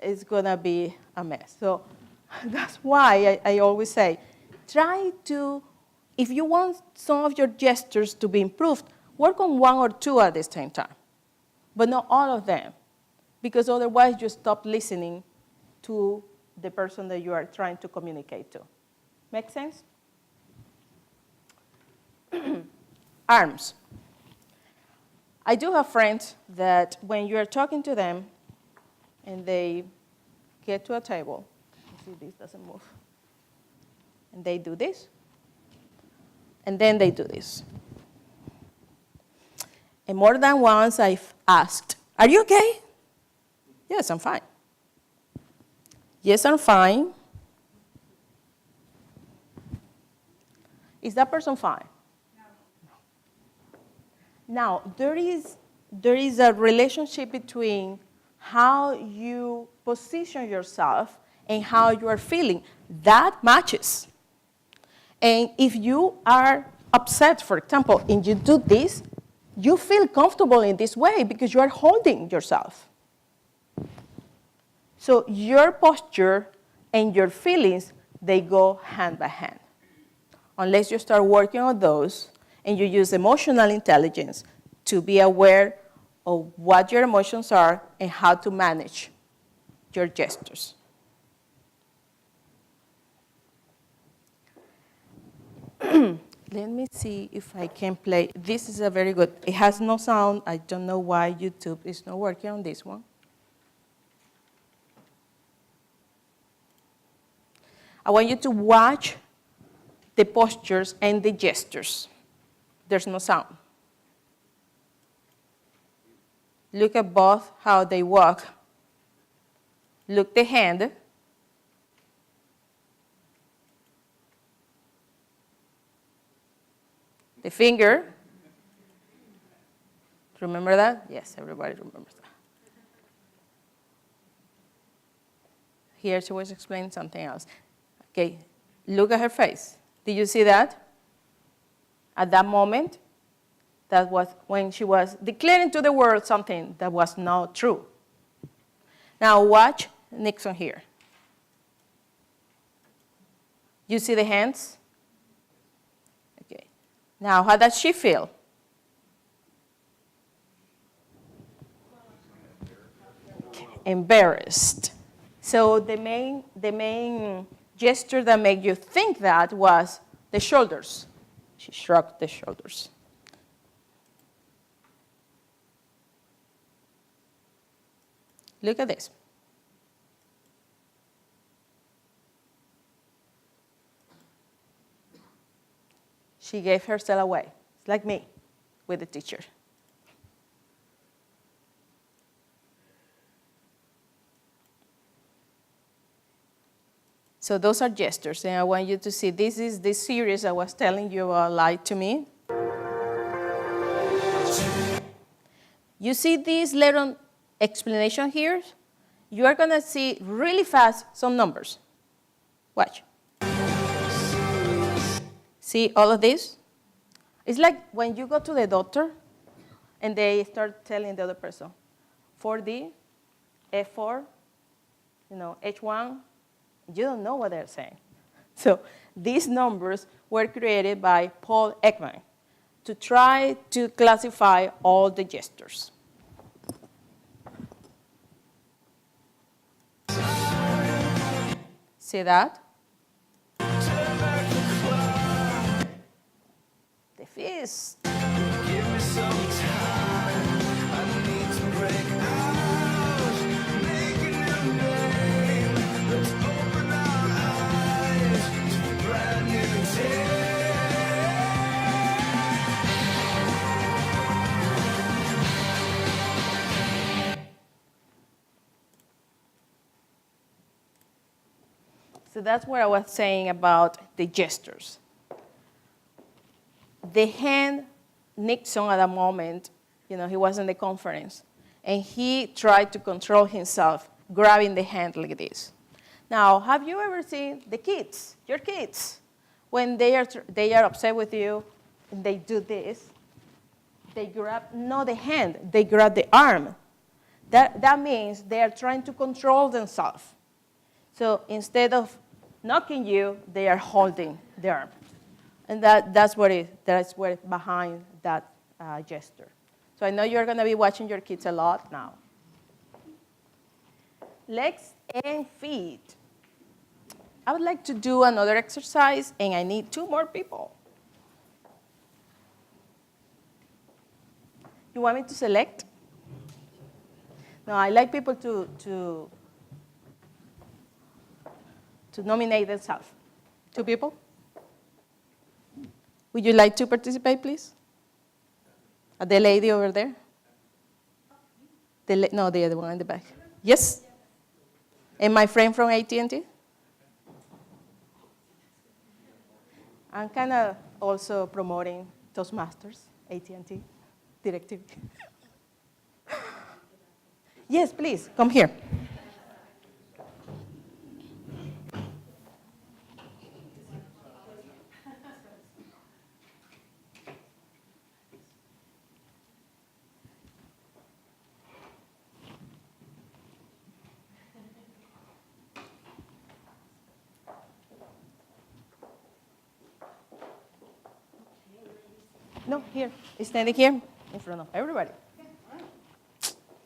it's going to be a mess. So that's why I always say, try to, if you want some of your gestures to be improved, work on one or two at the same time, but not all of them, because otherwise you stop listening to the person that you are trying to communicate to. Make sense? Arms. I do have friends that when you are talking to them and they get to a table, you see this doesn't move, and they do this, and then they do this. And more than once I've asked, are you okay? Yes, I'm fine. Yes, I'm fine. Is that person fine? Now, there is a relationship between how you position yourself and how you are feeling. That matches. And if you are upset, for example, and you do this, you feel comfortable in this way because you are holding yourself. So your posture and your feelings, they go hand by hand. Unless you start working on those and you use emotional intelligence to be aware of what your emotions are and how to manage your gestures. Let me see if I can play. This is a very good. It has no sound. I don't know why YouTube is not working on this one. I want you to watch the postures and the gestures. There's no sound. Look at both, how they walk. Look the hand. The finger. Remember that? Yes, everybody remembers that. Here she was explaining something else. Okay, look at her face. Did you see that? At that moment, that was when she was declaring to the world something that was not true. Now watch Nixon here. You see the hands? Okay. Now, how does she feel? Embarrassed. So the main gesture that made you think that was the shoulders. She shrugged the shoulders. Look at this. She gave herself away. It's like me with the teacher. So those are gestures, and I want you to see, this is the series I was telling you about, Lie to Me. You see this little explanation here? You are going to see really fast some numbers. Watch. See all of this? It's like when you go to the doctor and they start telling the other person, 4D, F4, H1, you don't know what they're saying. So these numbers were created by Paul Ekman to try to classify all the gestures. See that? The fist. So that's what I was saying about the gestures. The hand, Nixon at that moment, he was in the conference, and he tried to control himself, grabbing the hand like this. Now, have you ever seen the kids, your kids, when they are upset with you, and they do this? They grab, not the hand, they grab the arm. That means they are trying to control themselves. So instead of knocking you, they are holding the arm. And that's what behind that gesture. So I know you're going to be watching your kids a lot now. Legs and feet. I would like to do another exercise, and I need 2 more people. You want me to select? No, I like people to nominate themselves. 2 people? Would you like to participate, please? The lady over there? No, the other one in the back. Yes? And my friend from AT&T? I'm kind of also promoting Toastmasters, AT&T, directive. Yes, please, come here. No, here. Standing here in front of everybody.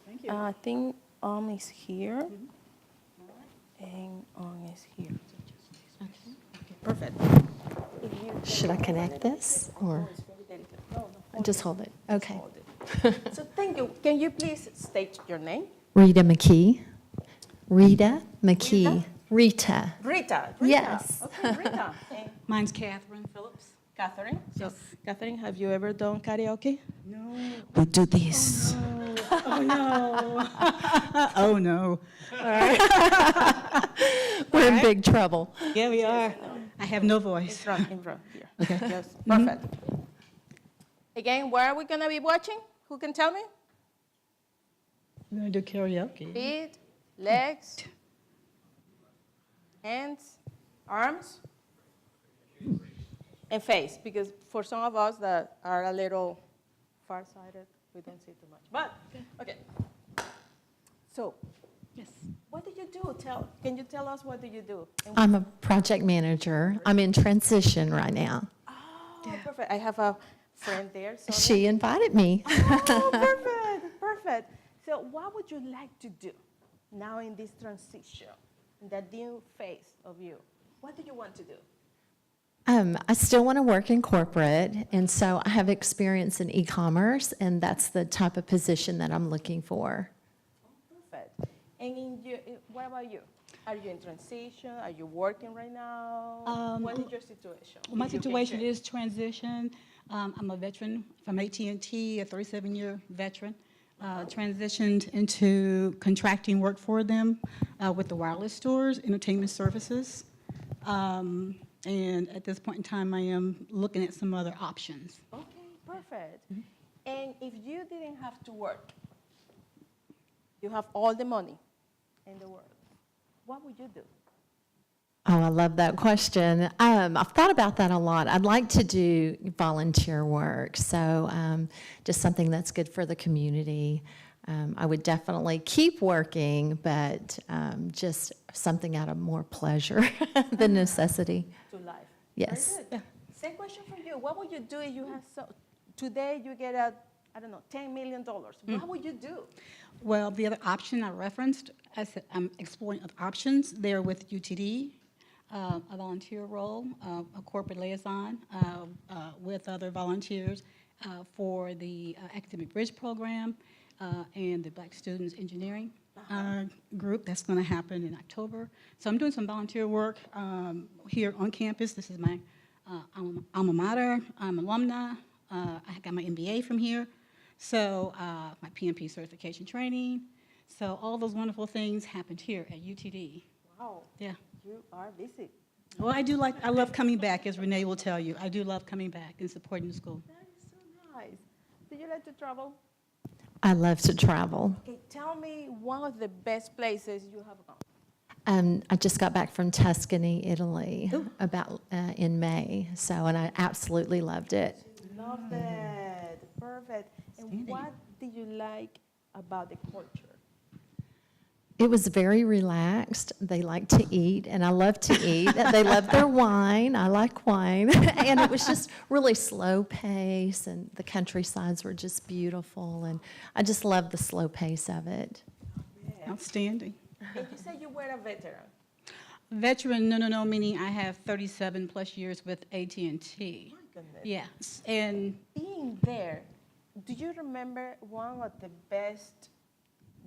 Thank you. I think is here, and is here. Okay, perfect. Should I connect this, or just hold it? Okay. So thank you. Can you please state your name? Rita McKee. Rita McKee. Rita. Rita. Yes. Okay, Rita. And Mine's Catherine Phillips. Catherine. So, Catherine, have you ever done karaoke? No. We do this. Oh, no. Oh, no. All right. We're in big trouble. Yeah, we are. I have no voice. In front here. Okay. Yes, perfect. Again, where are we going to be watching? Who can tell me? We're going to do karaoke. Feet, legs, hands, arms, and face, because for some of us that are a little farsighted, we don't see too much. But, okay. So, Yes. what do you do? Can you tell us what do you do? And I'm a project manager. I'm in transition right now. Oh, perfect. I have a friend there. Sonia. She invited me. Oh, perfect, perfect. So what would you like to do now in this transition, in that new phase of you? What do you want to do? I still want to work in corporate, and so I have experience in e-commerce, and that's the type of position that I'm looking for. Perfect. And what about you? Are you in transition? Are you working right now? What is your situation? My situation is transition. I'm a veteran from AT&T, a 37-year veteran. Transitioned into contracting work for them with the wireless stores, entertainment services. And at this point in time, I am looking at some other options. Okay, perfect. And if you didn't have to work, you have all the money in the world, what would you do? Oh, I love that question. I've thought about that a lot. I'd like to do volunteer work, so just something that's good for the community. I would definitely keep working, but just something out of more pleasure than necessity. To life. Yes. Very good. Same question for you. What would you do if you had today you get $10 million. What would you do? Well, the other option I referenced, I said I'm exploring other options there with UTD. a volunteer role, a corporate liaison with other volunteers for the Academic Bridge Program and the Black Students Engineering group. That's going to happen in October. So I'm doing some volunteer work here on campus. This is my alma mater. I'm alumni. I got my MBA from here. So my PMP certification training. So all those wonderful things happened here at UTD. Wow. Yeah. You are busy. Well, I love coming back, as Renee will tell you. I do love coming back and supporting the school. That is so nice. Do you like to travel? I love to travel. Okay, tell me one of the best places you have gone. I just got back from Tuscany, Italy, in May. So, and I absolutely loved it. Love it. Perfect. And what did you like about the culture? It was very relaxed. They like to eat, and I love to eat. They love their wine. I like wine. And it was just really slow pace, and the countrysides were just beautiful, and I just love the slow pace of it. Outstanding. And you said you were a veteran. Veteran, no, meaning I have 37 plus years with AT&T. My goodness. Yes, and Being there, do you remember one of the best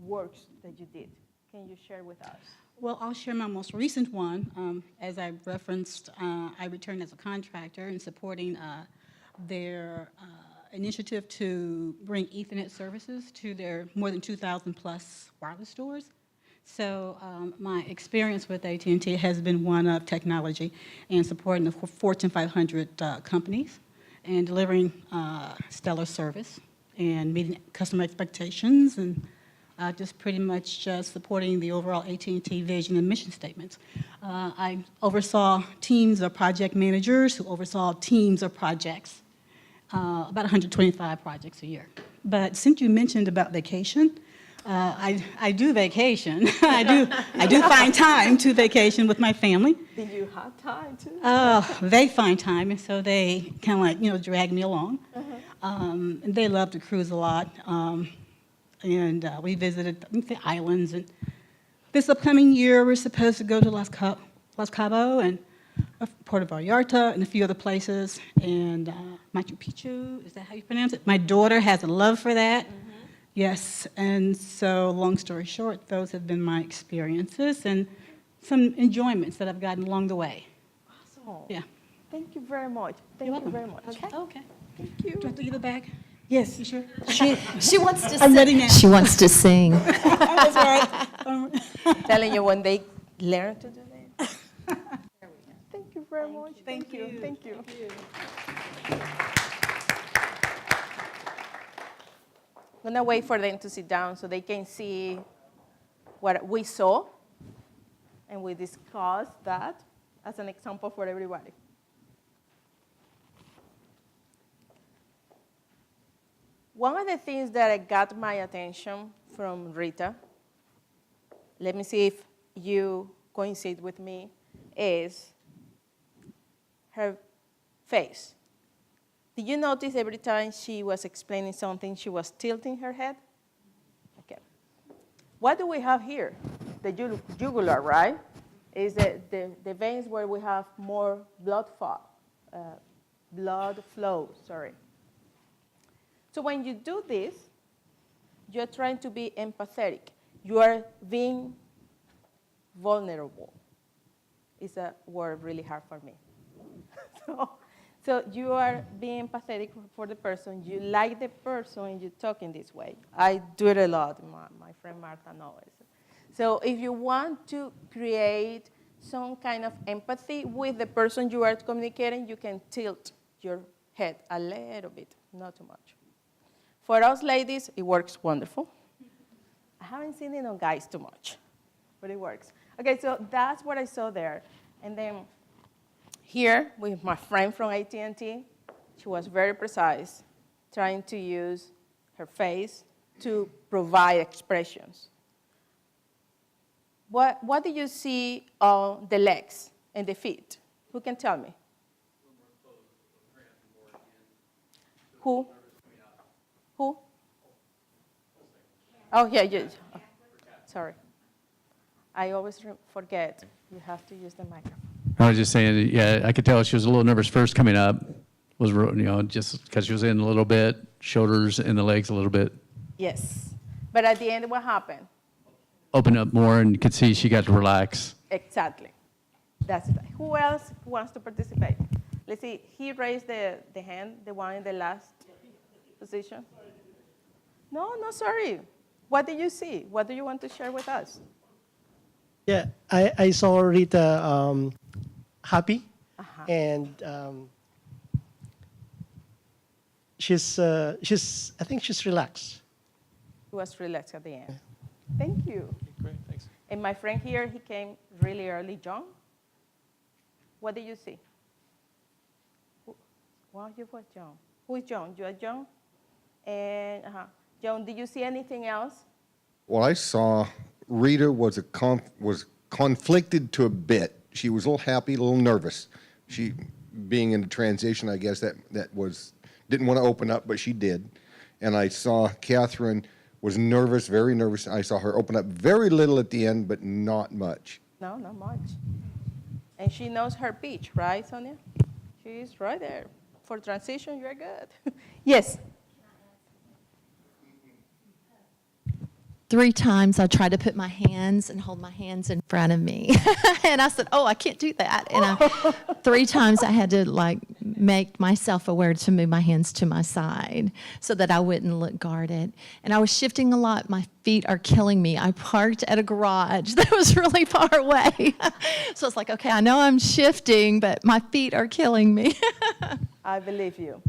works that you did? Can you share with us? well, I'll share my most recent one. As I referenced, I returned as a contractor in supporting their initiative to bring Ethernet services to their more than 2,000 plus wireless stores. So my experience with AT&T has been one of technology and supporting the Fortune 500 companies and delivering stellar service and meeting customer expectations and just pretty much supporting the overall AT&T vision and mission statements. I oversaw teams of project managers who oversaw teams of projects, about 125 projects a year. But since you mentioned about vacation, I do vacation. I do find time to vacation with my family. Did you have time to? They find time, and so they kind of like, drag me along. They love to cruise a lot. And we visited the islands. And this upcoming year, we're supposed to go to Los Cabo and Puerto Vallarta and a few other places. And Machu Picchu, is that how you pronounce it? My daughter has a love for that. Yes, and so long story short, those have been my experiences and some enjoyments that I've gotten along the way. Awesome. Yeah. Thank you very much. You're Thank you welcome. very much. Okay. Thank you. Do I have to give it back? Yes. You sure? She wants to I'm sing. ready now. She wants to sing. That's right. Telling you when they learn to do that. Thank you very much. Thank you. Thank you. I'm gonna wait for them to sit down so they can see what we saw, and we discussed that as an example for everybody. One of the things that got my attention from Rita, let me see if you coincide with me, is her face. Did you notice every time she was explaining something, she was tilting her head? Okay. What do we have here? The jugular, right? Is the veins where we have more blood flow, sorry. So when you do this, you're trying to be empathetic. You are being vulnerable. It's a word really hard for me. So you are being empathetic for the person. You like the person, and you talk in this way. I do it a lot. My friend Martha knows. So if you want to create some kind of empathy with the person you are communicating, you can tilt your head a little bit, not too much. For us ladies, it works wonderful. I haven't seen it on guys too much, but it works. Okay, so that's what I saw there. And then here, with my friend from AT&T, she was very precise, trying to use her face to provide expressions. What do you see on the legs and the feet? Who can tell me? Who? Who? Oh, yeah, you. Sorry. I always forget. You have to use the microphone. I was just saying, yeah, I could tell she was a little nervous first coming up, just because she was in a little bit, shoulders and the legs a little bit. Yes. But at the end, what happened? Open up more, and you could see she got to relax. Exactly. That's right. Who else wants to participate? Let's see. He raised the hand, the one in the last position. No, sorry. What did you see? What do you want to share with us? Yeah, I saw Rita happy, and I think she's relaxed. He was relaxed at the end. Thank you. Great, thanks. And my friend here, he came really early. John, what did you see? Well, you were John. Who is John? You are John? And John, did you see anything else? Well, I saw Rita was conflicted to a bit. She was a little happy, a little nervous. She, being in the transition, I guess that didn't want to open up, but she did. And I saw Catherine was nervous, very nervous. I saw her open up very little at the end, but not much. No, not much. And she knows her pitch, right, Sonia? She's right there. For transition, you're good. Yes. 3 times I tried to put my hands and hold my hands in front of me. And I said, I can't do that. And 3 times I had to make myself aware to move my hands to my side so that I wouldn't look guarded. And I was shifting a lot. My feet are killing me. I parked at a garage that was really far away. So it's like, okay, I know I'm shifting, but my feet are killing me. I believe you.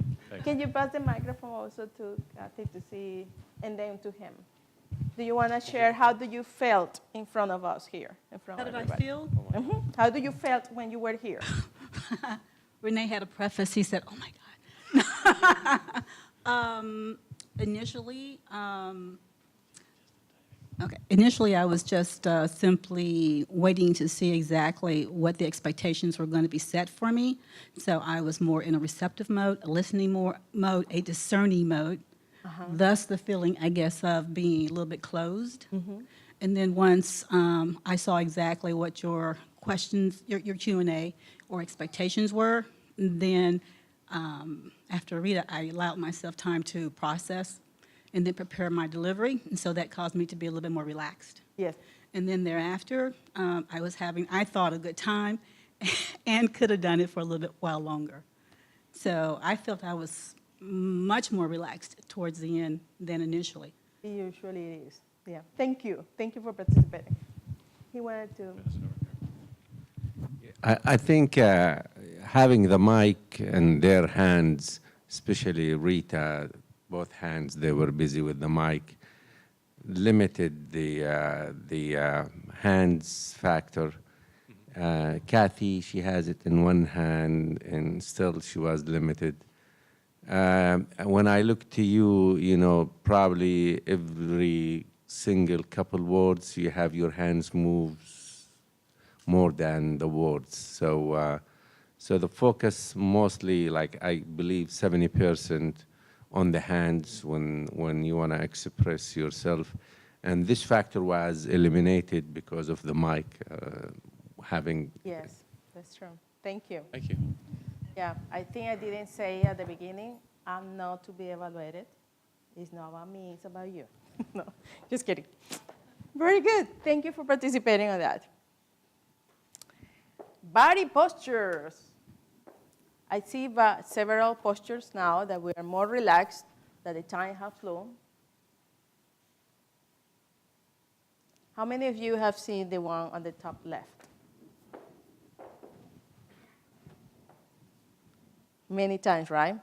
Can you pass the microphone also to Kathy to see, and then to him? Do you want to share how do you felt in front of us here? In front How of did I everybody? feel? Mm-hmm. How do you felt when you were here? Renee had a preface. He said, "Oh my God." Initially, I was just simply waiting to see exactly what the expectations were going to be set for me. So I was more in a receptive mode, a listening mode, a discerning mode. Thus the feeling, I guess, of being a little bit closed. And then once I saw exactly what your questions, your Q&A or expectations were, then after Rita, I allowed myself time to process and then prepare my delivery. And so that caused me to be a little bit more relaxed. Yes. And then thereafter, I was having, I thought, a good time and could have done it for a little bit while longer. So I felt I was much more relaxed towards the end than initially. Usually it is. Yeah. Thank you. Thank you for participating. He wanted to. I think having the mic in their hands, especially Rita, both hands, they were busy with the mic, limited the hands factor. Kathy, she has it in one hand, and still she was limited. When I look to you, probably every single couple words, you have your hands move more than the words. So the focus mostly, I believe 70% on the hands when you want to express yourself. And this factor was eliminated because of the mic having... Yes, that's true. Thank you. Thank you. Yeah, I think I didn't say at the beginning, I'm not to be evaluated. It's not about me, it's about you. No, just kidding. Very good. Thank you for participating on that. Body postures. I see several postures now that we are more relaxed, that the time has flown. How many of you have seen the one on the top left? Many times, right?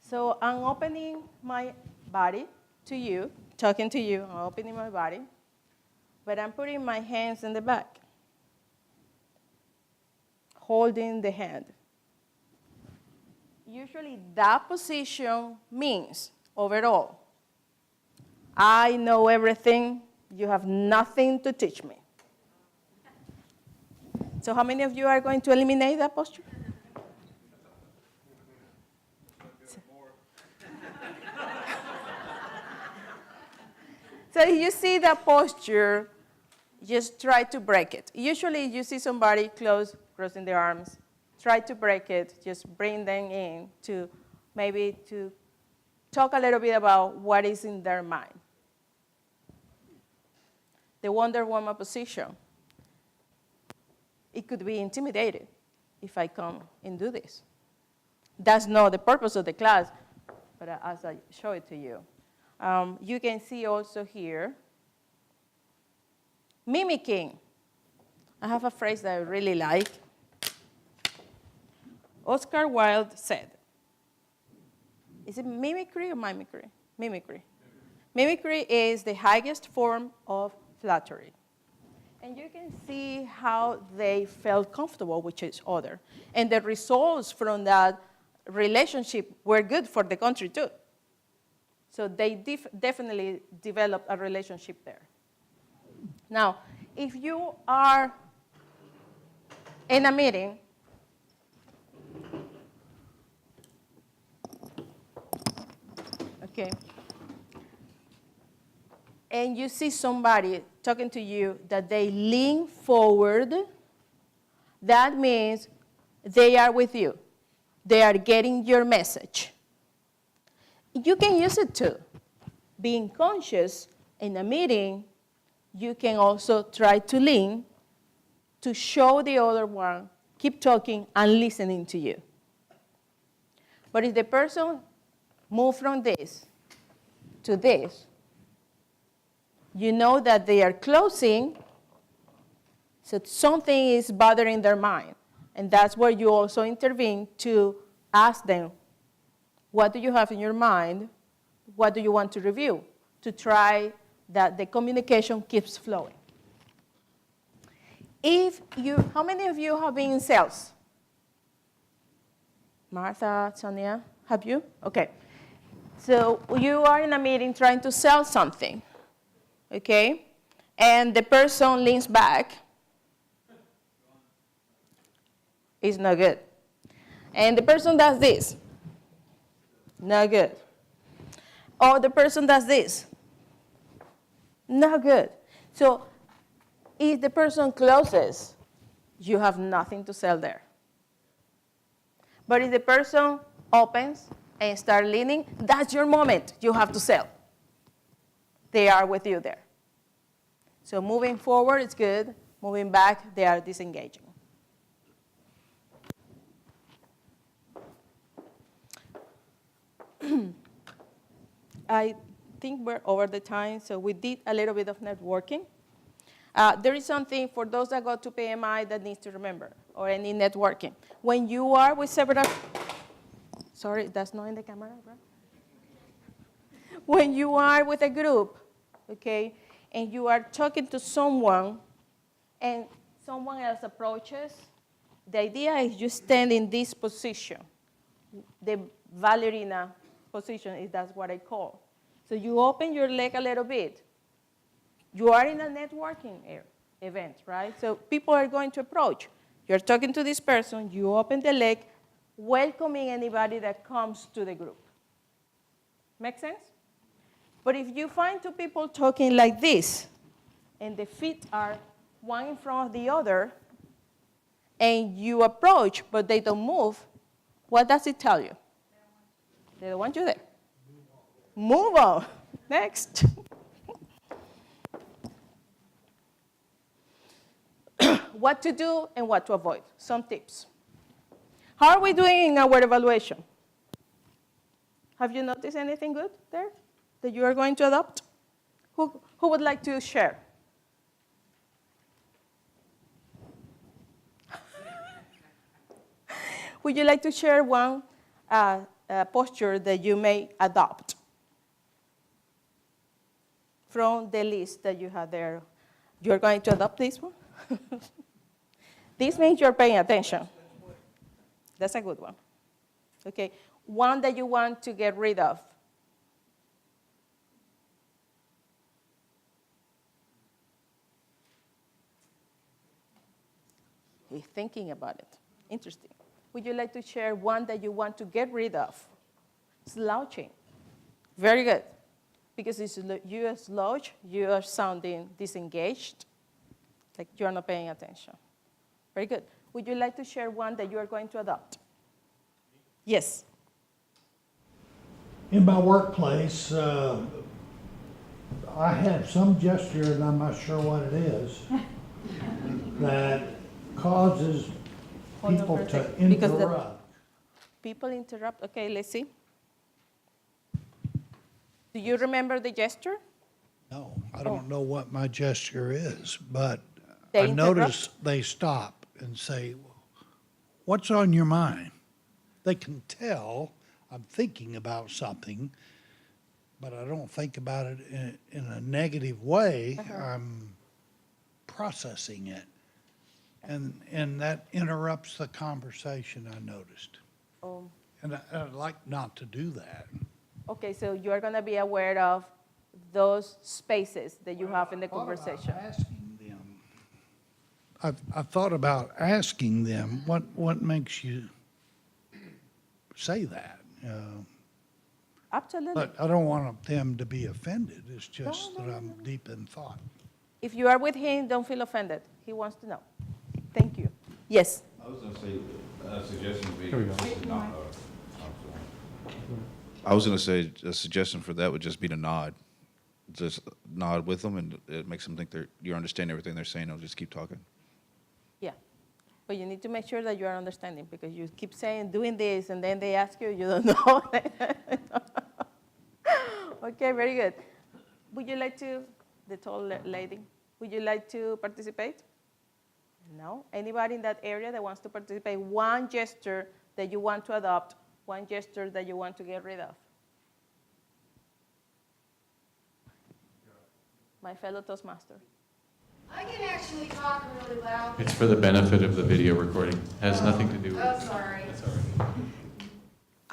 So I'm opening my body to you, talking to you, I'm opening my body, but I'm putting my hands in the back, holding the hand. Usually that position means, overall, I know everything, you have nothing to teach me. So how many of you are going to eliminate that posture? So you see that posture, just try to break it. Usually you see somebody crossing their arms, try to break it, just bring them in to maybe to talk a little bit about what is in their mind. The Wonder Woman position. It could be intimidating if I come and do this. That's not the purpose of the class, but as I show it to you. You can see also here, mimicking. I have a phrase that I really like. Oscar Wilde said, is it mimicry or mimicry? Mimicry. Mimicry is the highest form of flattery. And you can see how they felt comfortable with each other. And the results from that relationship were good for the country too. So they definitely developed a relationship there. Now, if you are in a meeting, okay, and you see somebody talking to you that they lean forward, that means they are with you. They are getting your message. You can use it too. Being conscious in a meeting, you can also try to lean to show the other one, keep talking and listening to you. But if the person moves from this to this, you know that they are closing, so something is bothering their mind. And that's where you also intervene to ask them, what do you have in your mind? What do you want to review? To try that the communication keeps flowing. How many of you have been in sales? Martha, Sonia, have you? Okay. So you are in a meeting trying to sell something, okay? And the person leans back. It's not good. And the person does this. Not good. Or the person does this. Not good. So if the person closes, you have nothing to sell there. But if the person opens and starts leaning, that's your moment. You have to sell. They are with you there. So moving forward is good. Moving back, they are disengaging. I think we're over the time, so we did a little bit of networking. There is something for those that go to PMI that needs to remember, or any networking. When you are with several, sorry, that's not in the camera, right? When you are with a group, okay, and you are talking to someone, and someone else approaches, the idea is you stand in this position, the ballerina position, is that's what I call. So you open your leg a little bit. You are in a networking event, right? So people are going to approach. You're talking to this person, you open the leg, welcoming anybody that comes to the group. Make sense? But if you find two people talking like this, and the feet are one in front of the other, and you approach, but they don't move, what does it tell you? They don't want you there. Move on. Next. What to do and what to avoid. Some tips. How are we doing in our evaluation? Have you noticed anything good there that you are going to adopt? Who would like to share? Would you like to share one posture that you may adopt from the list that you have there? You're going to adopt this one? This means you're paying attention. That's a good one. Okay, one that you want to get rid of. He's thinking about it. Interesting. Would you like to share one that you want to get rid of? Slouching. Very good. Because if you slouch, you are sounding disengaged. like you are not paying attention. Very good. Would you like to share one that you are going to adopt? Yes. In my workplace, I have some gesture, and I'm not sure what it is, that causes people to interrupt. People interrupt. Okay, let's see. Do you remember the gesture? No, I don't know what my gesture is, but They I interrupt? notice they stop and say, "What's on your mind?" They can tell I'm thinking about something, but I don't think about it in a negative way. I'm processing it. And that interrupts the conversation, I noticed. And I'd like not to do that. Okay, so you are going to be aware of those spaces that you have in the conversation. I've thought about asking them, what makes you say that? Absolutely. But I don't want them to be offended. It's just that I'm deep in thought. If you are with him, don't feel offended. He wants to know. Thank you. Yes. I was going to say, a suggestion would be. Here we go. I was going to say a suggestion for that would just be to nod. Just nod with them, and it makes them think you understand everything they're saying. They'll just keep talking. Yeah. But you need to make sure that you are understanding, because you keep saying, doing this, and then they ask you, you don't know. Okay, very good. Would you like to, the tall lady, would you like to participate? No? Anybody in that area that wants to participate? One gesture that you want to adopt, one gesture that you want to get rid of? My fellow Toastmaster. I can actually talk really loud. It's for the benefit of the video recording. Has nothing to do with. Oh, sorry. That's all right.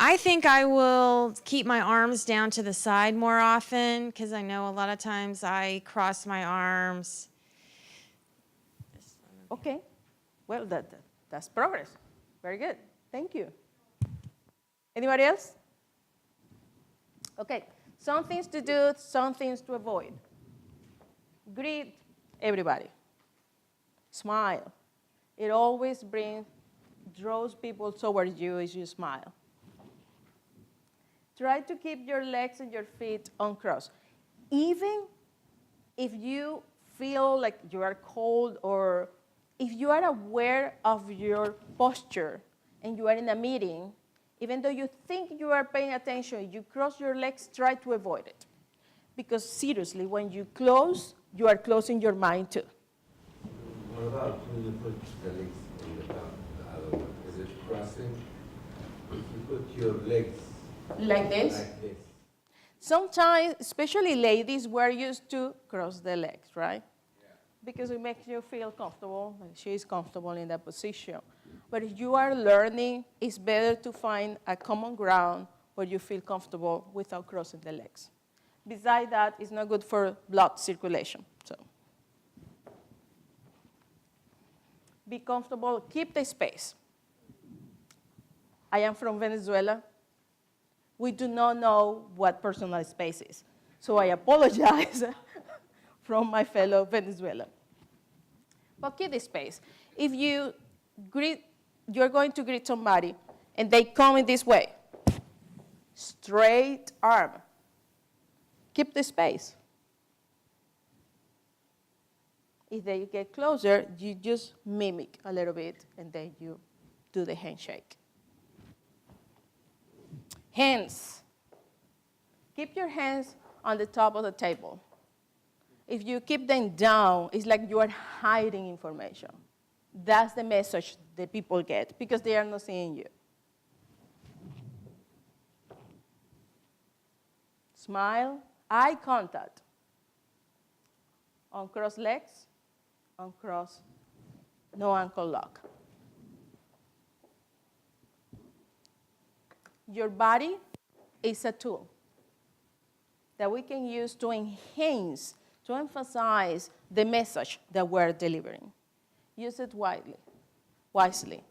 I think I will keep my arms down to the side more often, because I know a lot of times I cross my arms. Okay. Well, that's progress. Very good. Thank you. Anybody else? Okay. Some things to do, some things to avoid. Greet everybody. Smile. It always draws people towards you as you smile. Try to keep your legs and your feet uncrossed. Even if you feel like you are cold, or if you are aware of your posture and you are in a meeting, even though you think you are paying attention, you cross your legs, try to avoid it. Because seriously, when you close, you are closing your mind too. What about when you put the legs on the top, the other one? Is it crossing? If you put your legs like this? Like this. Sometimes, especially ladies, we're used to cross the legs, right? Yeah. Because it makes you feel comfortable, and she is comfortable in that position. But if you are learning, it's better to find a common ground where you feel comfortable without crossing the legs. Besides that, it's not good for blood circulation. So be comfortable, keep the space. I am from Venezuela. We do not know what personal space is. So I apologize from my fellow Venezuelan. But keep the space. If you're going to greet somebody and they come in this way, straight arm, keep the space. If they get closer, you just mimic a little bit, and then you do the handshake. Hands. Keep your hands on the top of the table. If you keep them down, it's like you are hiding information. That's the message that people get, because they are not seeing you. Smile. Eye contact. Uncross legs. Uncross. No ankle lock. Your body is a tool that we can use to enhance, to emphasize the message that we're delivering. Use it wisely,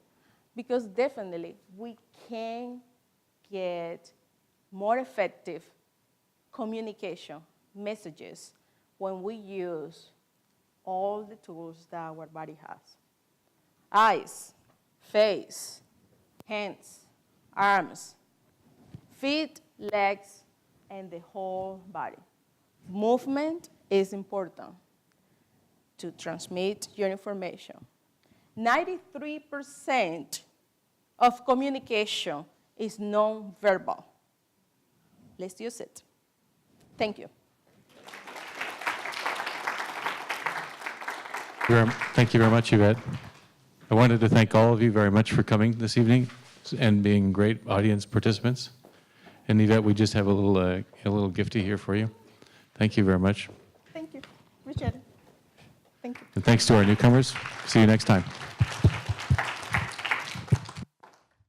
because definitely we can get more effective communication messages when we use all the tools that our body has. Eyes, face, hands, arms, feet, legs, and the whole body. Movement is important to transmit your information. 93% of communication is non-verbal. Let's use it. Thank you. Thank you very much, Yvette. I wanted to thank all of you very much for coming this evening and being great audience participants. And Yvette, we just have a little gifty here for you. Thank you very much. Thank you. Richard. Thank you. And thanks to our newcomers. See you next time.